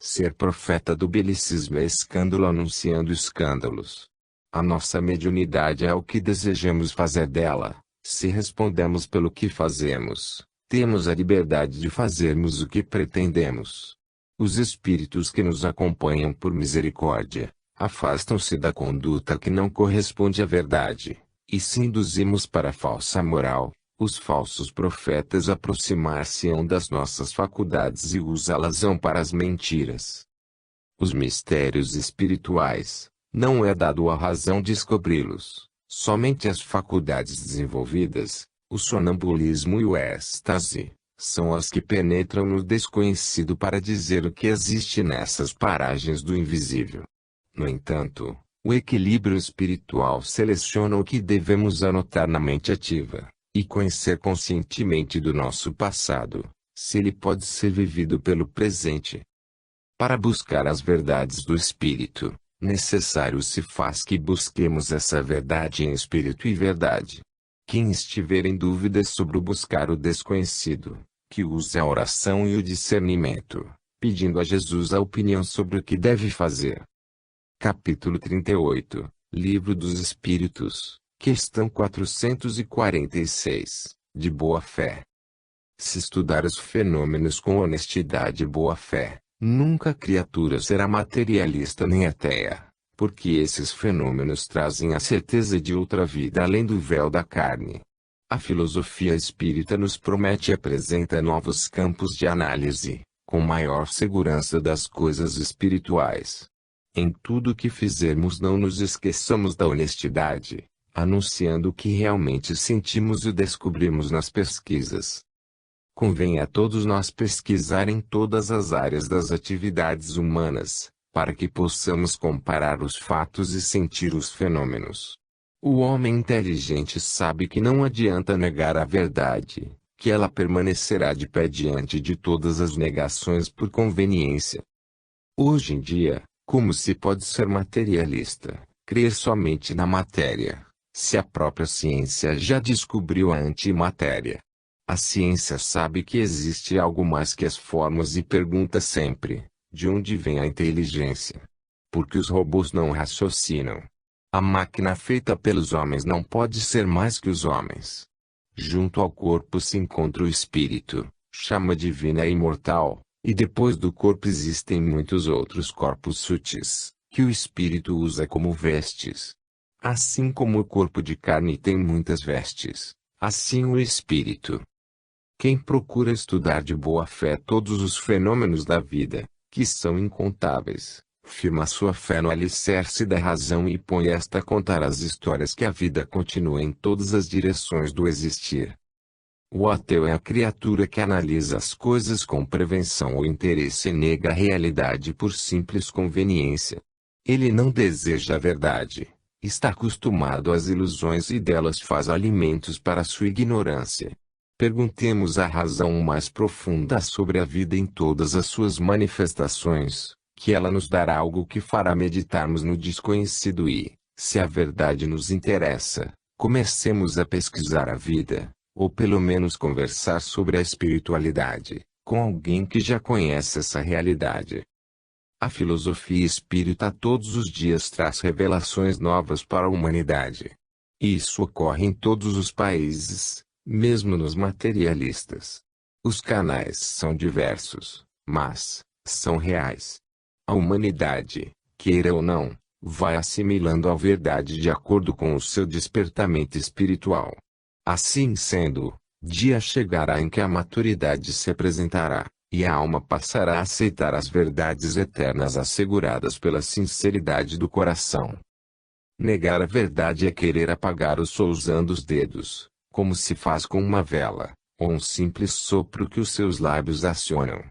Ser profeta do belicismo é escândalo anunciando escândalos. A nossa mediunidade é o que desejamos fazer dela, se respondemos pelo que fazemos, Temos a liberdade de fazermos o que pretendemos. Os espíritos que nos acompanham por misericórdia, afastam-se da conduta que não corresponde à verdade, e se induzimos para a falsa moral, os falsos profetas aproximar-se-ão das nossas faculdades e usá-las-ão para as mentiras. Os mistérios espirituais, não é dado à razão descobri-los, somente as faculdades desenvolvidas, o sonambulismo e o êxtase, são as que penetram no desconhecido para dizer o que existe nessas paragens do invisível. No entanto, o equilíbrio espiritual seleciona o que devemos anotar na mente ativa, e conhecer conscientemente do nosso passado, se ele pode ser vivido pelo presente. Para buscar as verdades do Espírito, necessário se faz que busquemos essa verdade em Espírito e verdade. Quem estiver em dúvidas sobre o buscar o desconhecido, que use a oração e o discernimento, pedindo a Jesus a opinião sobre o que deve fazer. Capítulo 38, Livro dos Espíritos, questão 446, de boa-fé. Se estudar os fenômenos com honestidade e boa-fé, nunca a criatura será materialista nem ateia, porque esses fenômenos trazem a certeza de outra vida além do véu da carne. A filosofia espírita nos promete e apresenta novos campos de análise, com maior segurança das coisas espirituais. Em tudo o que fizermos não nos esqueçamos da honestidade, anunciando o que realmente sentimos e descobrimos nas pesquisas. Convém a todos nós pesquisar em todas as áreas das atividades humanas, para que possamos comparar os fatos e sentir os fenômenos. O homem inteligente sabe que não adianta negar a verdade, que ela permanecerá de pé diante de todas as negações por conveniência. Hoje em dia, como se pode ser materialista, crer somente na matéria, se a própria ciência já descobriu a antimatéria? A ciência sabe que existe algo mais que as formas e pergunta sempre, de onde vem a inteligência? Porque os robôs não raciocinam. A máquina feita pelos homens não pode ser mais que os homens. Junto ao corpo se encontra o espírito, chama divina e imortal, e depois do corpo existem muitos outros corpos sutis, que o espírito usa como vestes. Assim como o corpo de carne tem muitas vestes, assim o espírito. Quem procura estudar de boa fé todos os fenômenos da vida, que são incontáveis, firma sua fé no alicerce da razão e põe esta a contar as histórias que a vida continua em todas as direções do existir. O ateu é a criatura que analisa as coisas com prevenção ou interesse e nega a realidade por simples conveniência. Ele não deseja a verdade, está acostumado às ilusões e delas faz alimentos para sua ignorância. Perguntemos a razão mais profunda sobre a vida em todas as suas manifestações, que ela nos dará algo que fará meditarmos no desconhecido e, se a verdade nos interessa, comecemos a pesquisar a vida, ou pelo menos conversar sobre a espiritualidade, com alguém que já conhece essa realidade. A filosofia espírita todos os dias traz revelações novas para a humanidade. Isso ocorre em todos os países, mesmo nos materialistas. Os canais são diversos, mas são reais. A humanidade, queira ou não, vai assimilando a verdade de acordo com o seu despertamento espiritual. Assim sendo, dia chegará em que a maturidade se apresentará, e a alma passará a aceitar as verdades eternas asseguradas pela sinceridade do coração. Negar a verdade é querer apagar o sol usando os dedos, como se faz com uma vela, ou um simples sopro que os seus lábios acionam.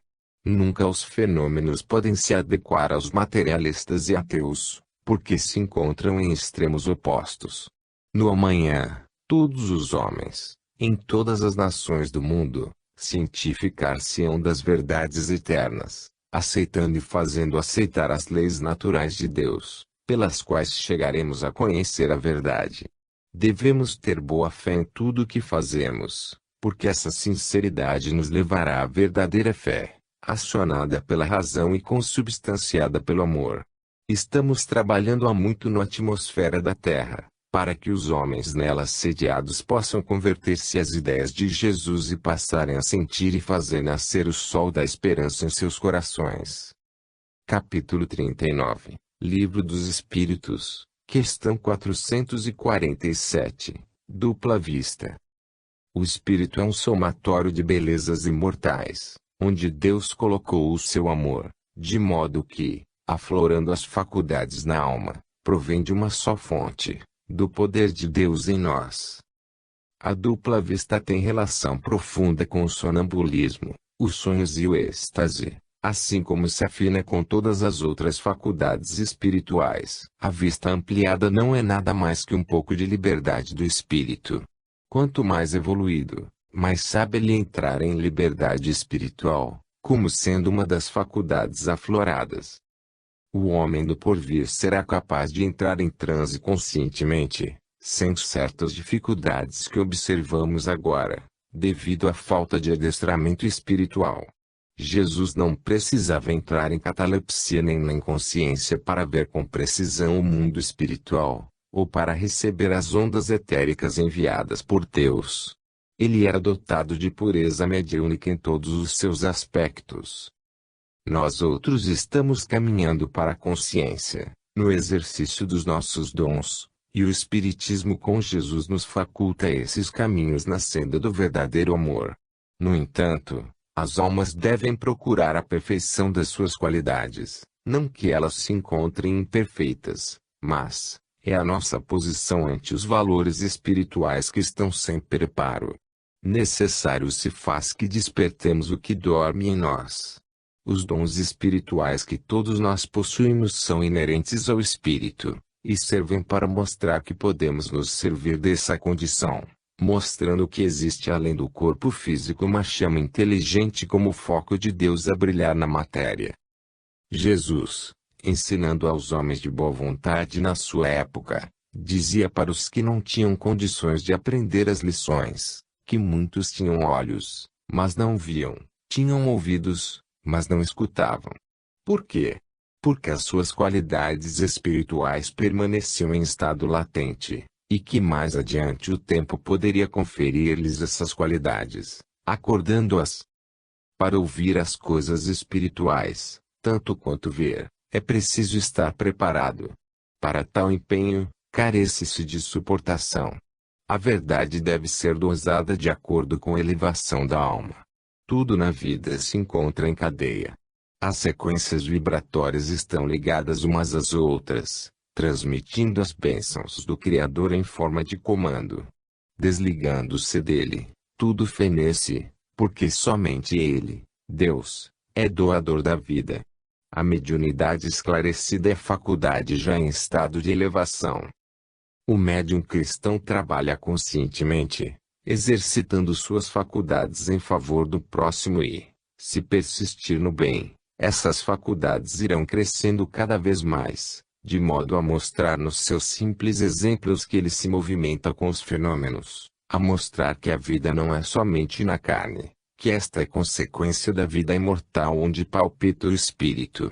Nunca os fenômenos podem se adequar aos materialistas e ateus, porque se encontram em extremos opostos. No amanhã, todos os homens, em todas as nações do mundo, cientificar-se-ão das verdades eternas, aceitando e fazendo aceitar as leis naturais de Deus, pelas quais chegaremos a conhecer a verdade. Devemos ter boa fé em tudo o que fazemos, porque essa sinceridade nos levará à verdadeira fé, acionada pela razão e consubstanciada pelo amor. Estamos trabalhando há muito na atmosfera da Terra, para que os homens nelas sediados possam converter-se às ideias de Jesus e passarem a sentir e fazer nascer o sol da esperança em seus corações. Capítulo 39. Livro dos Espíritos, questão 447, dupla vista. O espírito é um somatório de belezas imortais, onde Deus colocou o seu amor, de modo que, aflorando as faculdades na alma, provém de uma só fonte, do poder de Deus em nós. A dupla vista tem relação profunda com o sonambulismo, os sonhos e o êxtase, assim como se afina com todas as outras faculdades espirituais. A vista ampliada não é nada mais que um pouco de liberdade do espírito. Quanto mais evoluído, mais sabe ele entrar em liberdade espiritual, como sendo uma das faculdades afloradas. O homem do porvir será capaz de entrar em transe conscientemente, sem certas dificuldades que observamos agora, devido à falta de adestramento espiritual. Jesus não precisava entrar em catalepsia nem na inconsciência para ver com precisão o mundo espiritual, ou para receber as ondas etéricas enviadas por Deus. Ele era dotado de pureza mediúnica em todos os seus aspectos. Nós outros estamos caminhando para a consciência, no exercício dos nossos dons, e o Espiritismo com Jesus nos faculta esses caminhos na senda do verdadeiro amor. No entanto, as almas devem procurar a perfeição das suas qualidades, não que elas se encontrem imperfeitas, mas é a nossa posição ante os valores espirituais que estão sem preparo. Necessário se faz que despertemos o que dorme em nós. Os dons espirituais que todos nós possuímos são inerentes ao espírito, e servem para mostrar que podemos nos servir dessa condição, mostrando que existe além do corpo físico uma chama inteligente como o foco de Deus a brilhar na matéria. Jesus, ensinando aos homens de boa vontade na sua época, dizia para os que não tinham condições de aprender as lições, que muitos tinham olhos, mas não viam, tinham ouvidos, mas não escutavam. Por quê? Porque as suas qualidades espirituais permaneciam em estado latente, e que mais adiante o tempo poderia conferir-lhes essas qualidades, acordando-as. Para ouvir as coisas espirituais, tanto quanto ver, é preciso estar preparado. Para tal empenho, carece-se de suportação. A verdade deve ser dosada de acordo com a elevação da alma. Tudo na vida se encontra em cadeia. As sequências vibratórias estão ligadas umas às outras, transmitindo as bênçãos do Criador em forma de comando. Desligando-se dele, tudo fenece, porque somente ele, Deus, é doador da vida. A mediunidade esclarecida é faculdade já em estado de elevação. O médium cristão trabalha conscientemente, exercitando suas faculdades em favor do próximo e, se persistir no bem, essas faculdades irão crescendo cada vez mais, de modo a mostrar nos seus simples exemplos que ele se movimenta com os fenômenos, a mostrar que a vida não é somente na carne, que esta é consequência da vida imortal onde palpita o espírito.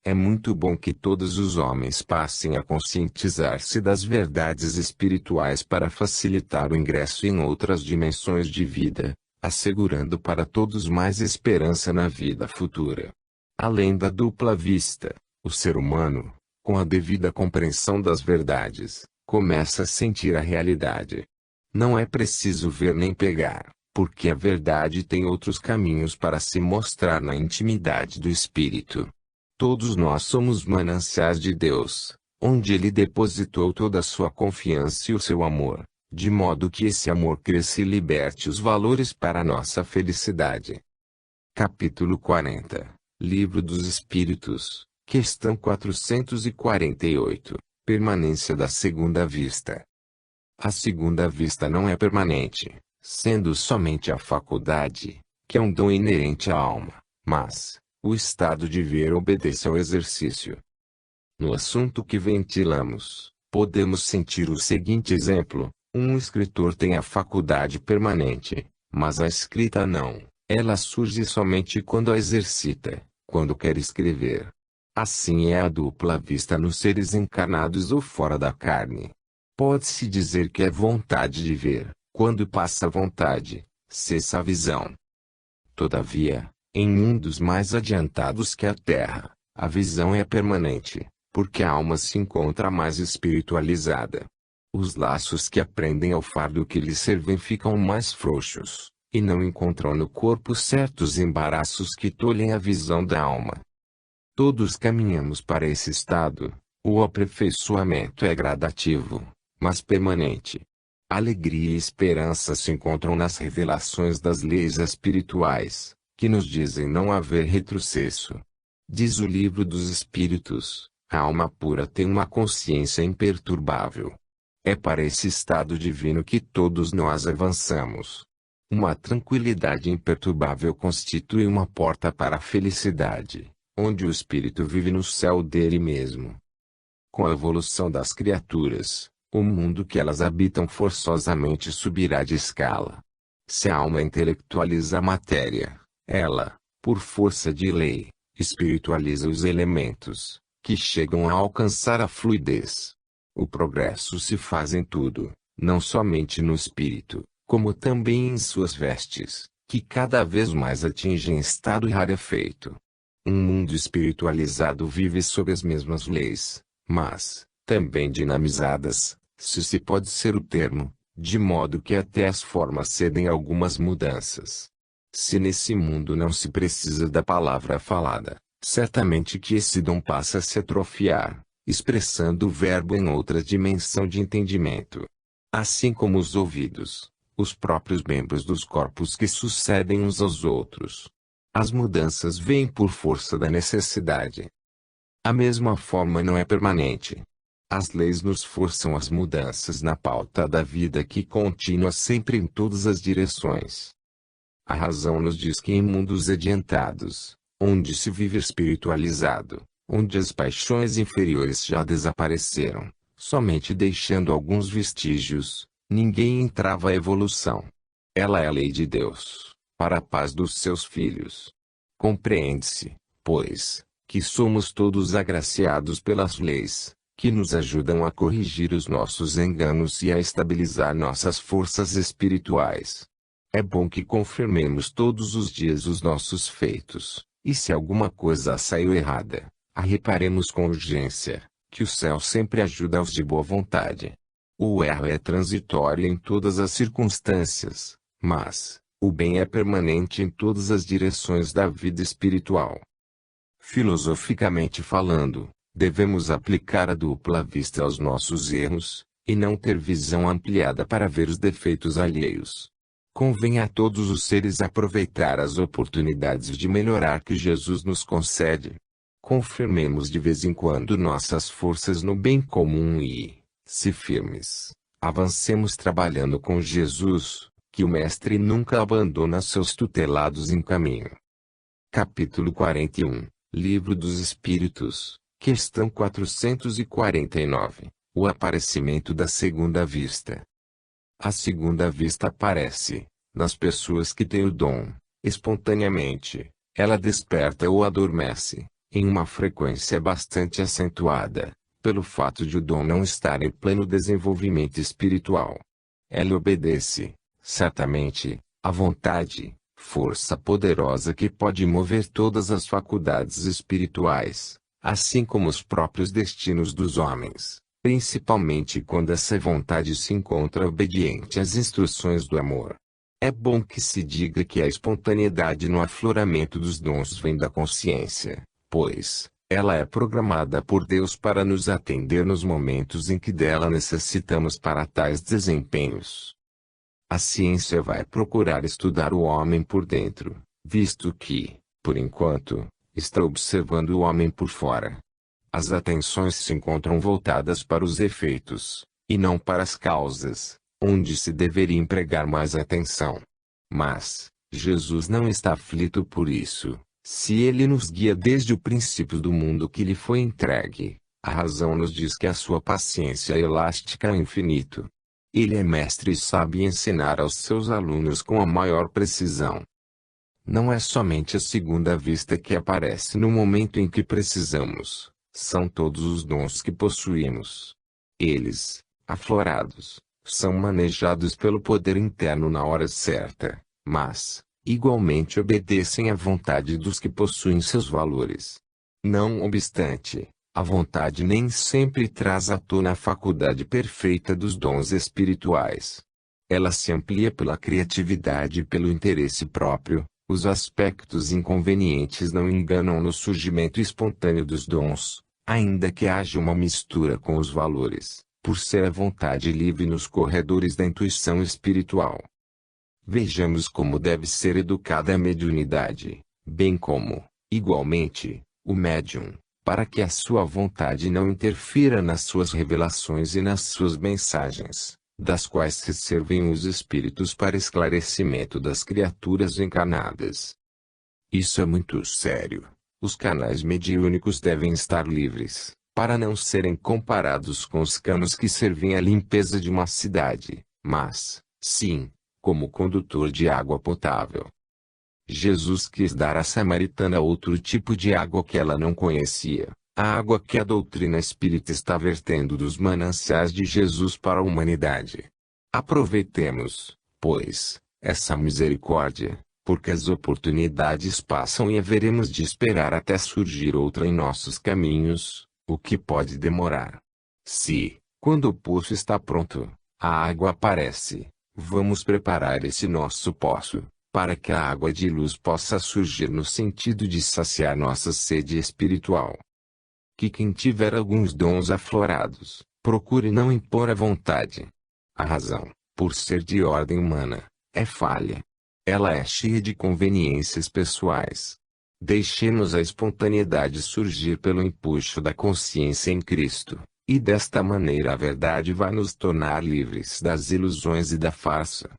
É muito bom que todos os homens passem a conscientizar-se das verdades espirituais para facilitar o ingresso em outras dimensões de vida, assegurando para todos mais esperança na vida futura. Além da dupla vista, o ser humano, com a devida compreensão das verdades, começa a sentir a realidade. Não é preciso ver nem pegar, porque a verdade tem outros caminhos para se mostrar na intimidade do espírito. Todos nós somos mananciais de Deus, onde Ele depositou toda a sua confiança e o seu amor, de modo que esse amor cresça e liberte os valores para a nossa felicidade. Capítulo 40. Livro dos Espíritos, questão 448, permanência da segunda vista. A segunda vista não é permanente, sendo somente a faculdade, que é um dom inerente à alma, mas o estado de ver obedece ao exercício. No assunto que ventilamos, podemos sentir o seguinte exemplo: um escritor tem a faculdade permanente, mas a escrita não. Ela surge somente quando a exercita, quando quer escrever. Assim é a dupla vista nos seres encarnados ou fora da carne. Pode-se dizer que é vontade de ver. Quando passa a vontade, cessa a visão. Todavia, em mundos mais adiantados que a Terra, a visão é permanente, porque a alma se encontra mais espiritualizada. Os laços que aprendem ao fardo que lhes servem ficam mais frouxos, e não encontram no corpo certos embaraços que tolhem a visão da alma. Todos caminhamos para esse estado. O aperfeiçoamento é gradativo, mas permanente. Alegria e esperança se encontram nas revelações das leis espirituais, que nos dizem não haver retrocesso. Diz o Livro dos Espíritos, a alma pura tem uma consciência imperturbável. É para esse estado divino que todos nós avançamos. Uma tranquilidade imperturbável constitui uma porta para a felicidade, onde o espírito vive no céu dele mesmo. Com a evolução das criaturas, o mundo que elas habitam forçosamente subirá de escala. Se a alma intelectualiza a matéria, ela, por força de lei, espiritualiza os elementos, que chegam a alcançar a fluidez. O progresso se faz em tudo, não somente no espírito, como também em suas vestes, que cada vez mais atingem estado rarefeito. Um mundo espiritualizado vive sob as mesmas leis, mas, também dinamizadas, se pode ser o termo, de modo que até as formas cedem algumas mudanças. Se nesse mundo não se precisa da palavra falada, certamente que esse dom passa a se atrofiar, expressando o verbo em outra dimensão de entendimento. Assim como os ouvidos, os próprios membros dos corpos que sucedem uns aos outros. As mudanças vêm por força da necessidade. A mesma forma não é permanente. As leis nos forçam as mudanças na pauta da vida que continua sempre em todas as direções. A razão nos diz que em mundos adiantados, onde se vive espiritualizado, onde as paixões inferiores já desapareceram, somente deixando alguns vestígios, ninguém entrava a evolução. Ela é a lei de Deus, para a paz dos seus filhos. Compreende-se, pois, que somos todos agraciados pelas leis, que nos ajudam a corrigir os nossos enganos e a estabilizar nossas forças espirituais. É bom que confirmemos todos os dias os nossos feitos, e se alguma coisa saiu errada, a reparemos com urgência, que o céu sempre ajuda aos de boa vontade. O erro é transitório em todas as circunstâncias, mas o bem é permanente em todas as direções da vida espiritual. Filosoficamente falando, devemos aplicar a dupla vista aos nossos erros, e não ter visão ampliada para ver os defeitos alheios. Convém a todos os seres aproveitar as oportunidades de melhorar que Jesus nos concede. Confirmemos de vez em quando nossas forças no bem comum e, se firmes, avancemos trabalhando com Jesus, que o Mestre nunca abandona seus tutelados em caminho. Capítulo 41, Livro dos Espíritos, questão 449, o aparecimento da segunda vista. A segunda vista aparece, nas pessoas que têm o dom, espontaneamente, ela desperta ou adormece, em uma frequência bastante acentuada, pelo fato de o dom não estar em pleno desenvolvimento espiritual. Ela obedece, certamente, à vontade, força poderosa que pode mover todas as faculdades espirituais, assim como os próprios destinos dos homens, principalmente quando essa vontade se encontra obediente às instruções do amor. É bom que se diga que a espontaneidade no afloramento dos dons vem da consciência, pois ela é programada por Deus para nos atender nos momentos em que dela necessitamos para tais desempenhos. A ciência vai procurar estudar o homem por dentro, visto que, por enquanto, está observando o homem por fora. As atenções se encontram voltadas para os efeitos, e não para as causas, onde se deveria empregar mais atenção. Mas, Jesus não está aflito por isso. Se ele nos guia desde o princípio do mundo que lhe foi entregue, a razão nos diz que a sua paciência é elástica ao infinito. Ele é mestre e sabe ensinar aos seus alunos com a maior precisão. Não é somente a segunda vista que aparece no momento em que precisamos, são todos os dons que possuímos. Eles, aflorados, são manejados pelo poder interno na hora certa, mas, igualmente obedecem à vontade dos que possuem seus valores. Não obstante, a vontade nem sempre traz à tona a faculdade perfeita dos dons espirituais. Ela se amplia pela criatividade e pelo interesse próprio. Os aspectos inconvenientes não enganam no surgimento espontâneo dos dons, ainda que haja uma mistura com os valores, por ser a vontade livre nos corredores da intuição espiritual. Vejamos como deve ser educada a mediunidade, bem como, igualmente, o médium, para que a sua vontade não interfira nas suas revelações e nas suas mensagens, das quais se servem os espíritos para esclarecimento das criaturas encarnadas. Isso é muito sério. Os canais mediúnicos devem estar livres, para não serem comparados com os canos que servem à limpeza de uma cidade, mas, sim, como condutor de água potável. Jesus quis dar à samaritana outro tipo de água que ela não conhecia, a água que a doutrina espírita está vertendo dos mananciais de Jesus para a humanidade. Aproveitemos, pois, essa misericórdia, porque as oportunidades passam e haveremos de esperar até surgir outra em nossos caminhos, o que pode demorar. Se, quando o poço está pronto, a água aparece, vamos preparar esse nosso poço, para que a água de luz possa surgir no sentido de saciar nossa sede espiritual. Que quem tiver alguns dons aflorados, procure não impor a vontade. A razão, por ser de ordem humana, é falha. Ela é cheia de conveniências pessoais. Deixemos a espontaneidade surgir pelo empuxo da consciência em Cristo, e desta maneira a verdade vai nos tornar livres das ilusões e da farsa.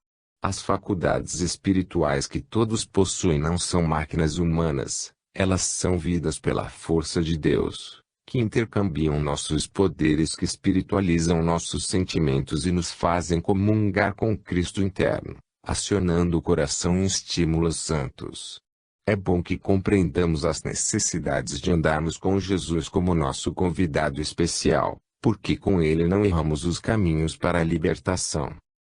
As faculdades espirituais que todos possuem não são máquinas humanas, elas são vidas pela força de Deus, que intercambiam nossos poderes, que espiritualizam nossos sentimentos e nos fazem comungar com Cristo interno, acionando o coração em estímulos santos. É bom que compreendamos as necessidades de andarmos com Jesus como nosso convidado especial, porque com ele não erramos os caminhos para a libertação.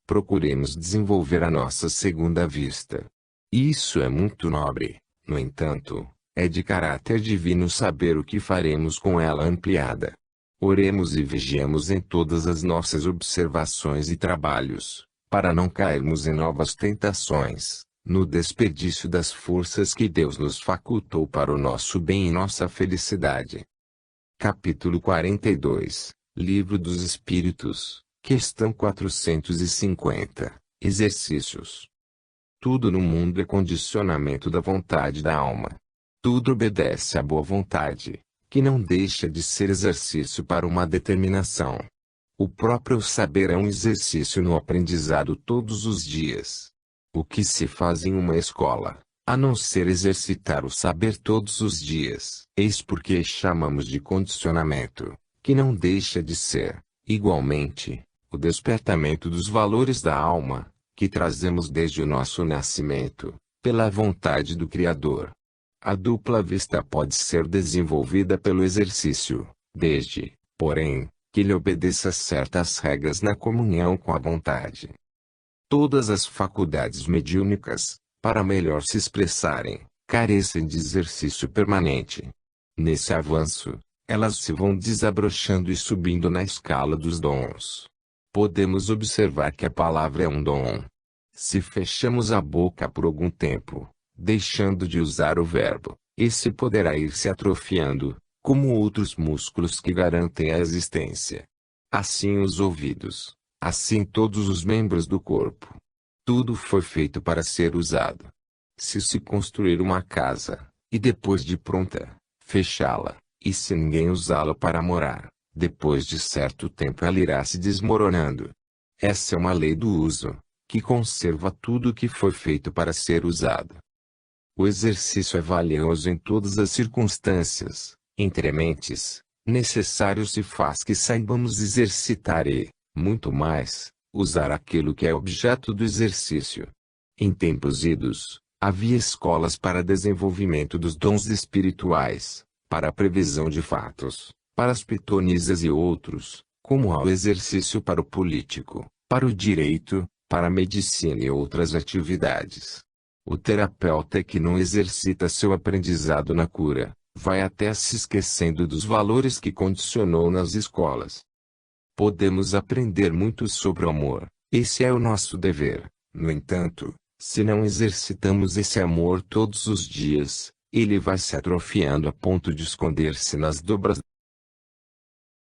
Procuremos desenvolver a nossa segunda vista. Isso é muito nobre, no entanto, é de caráter divino saber o que faremos com ela ampliada. Oremos e vigiemos em todas as nossas observações e trabalhos, para não cairmos em novas tentações, no desperdício das forças que Deus nos facultou para o nosso bem e nossa felicidade. Capítulo 42, Livro dos Espíritos, Questão 450, Exercícios. Tudo no mundo é condicionamento da vontade da alma. Tudo obedece à boa vontade, que não deixa de ser exercício para uma determinação. O próprio saber é um exercício no aprendizado todos os dias. O que se faz em uma escola, a não ser exercitar o saber todos os dias? Eis porque chamamos de condicionamento, que não deixa de ser, igualmente, o despertamento dos valores da alma, que trazemos desde o nosso nascimento, pela vontade do Criador. A dupla vista pode ser desenvolvida pelo exercício, desde, porém, que lhe obedeça certas regras na comunhão com a vontade. Todas as faculdades mediúnicas, para melhor se expressarem, carecem de exercício permanente. Nesse avanço, elas se vão desabrochando e subindo na escala dos dons. Podemos observar que a palavra é um dom. Se fechamos a boca por algum tempo, deixando de usar o verbo, esse poderá ir se atrofiando, como outros músculos que garantem a existência. Assim os ouvidos, assim todos os membros do corpo. Tudo foi feito para ser usado. Se construir uma casa, e depois de pronta, fechá-la, e se ninguém usá-la para morar, depois de certo tempo ela irá se desmoronando. Essa é uma lei do uso, que conserva tudo o que foi feito para ser usado. O exercício é valioso em todas as circunstâncias, entre mentes, necessário se faz que saibamos exercitar e, muito mais, usar aquilo que é objeto do exercício. Em tempos idos, havia escolas para desenvolvimento dos dons espirituais, para a previsão de fatos, para as pitonisas e outros, como ao exercício para o político, para o direito, para a medicina e outras atividades. O terapeuta que não exercita seu aprendizado na cura, vai até se esquecendo dos valores que condicionou nas escolas. Podemos aprender muito sobre o amor, esse é o nosso dever. No entanto, se não exercitamos esse amor todos os dias, ele vai se atrofiando a ponto de esconder-se nas dobras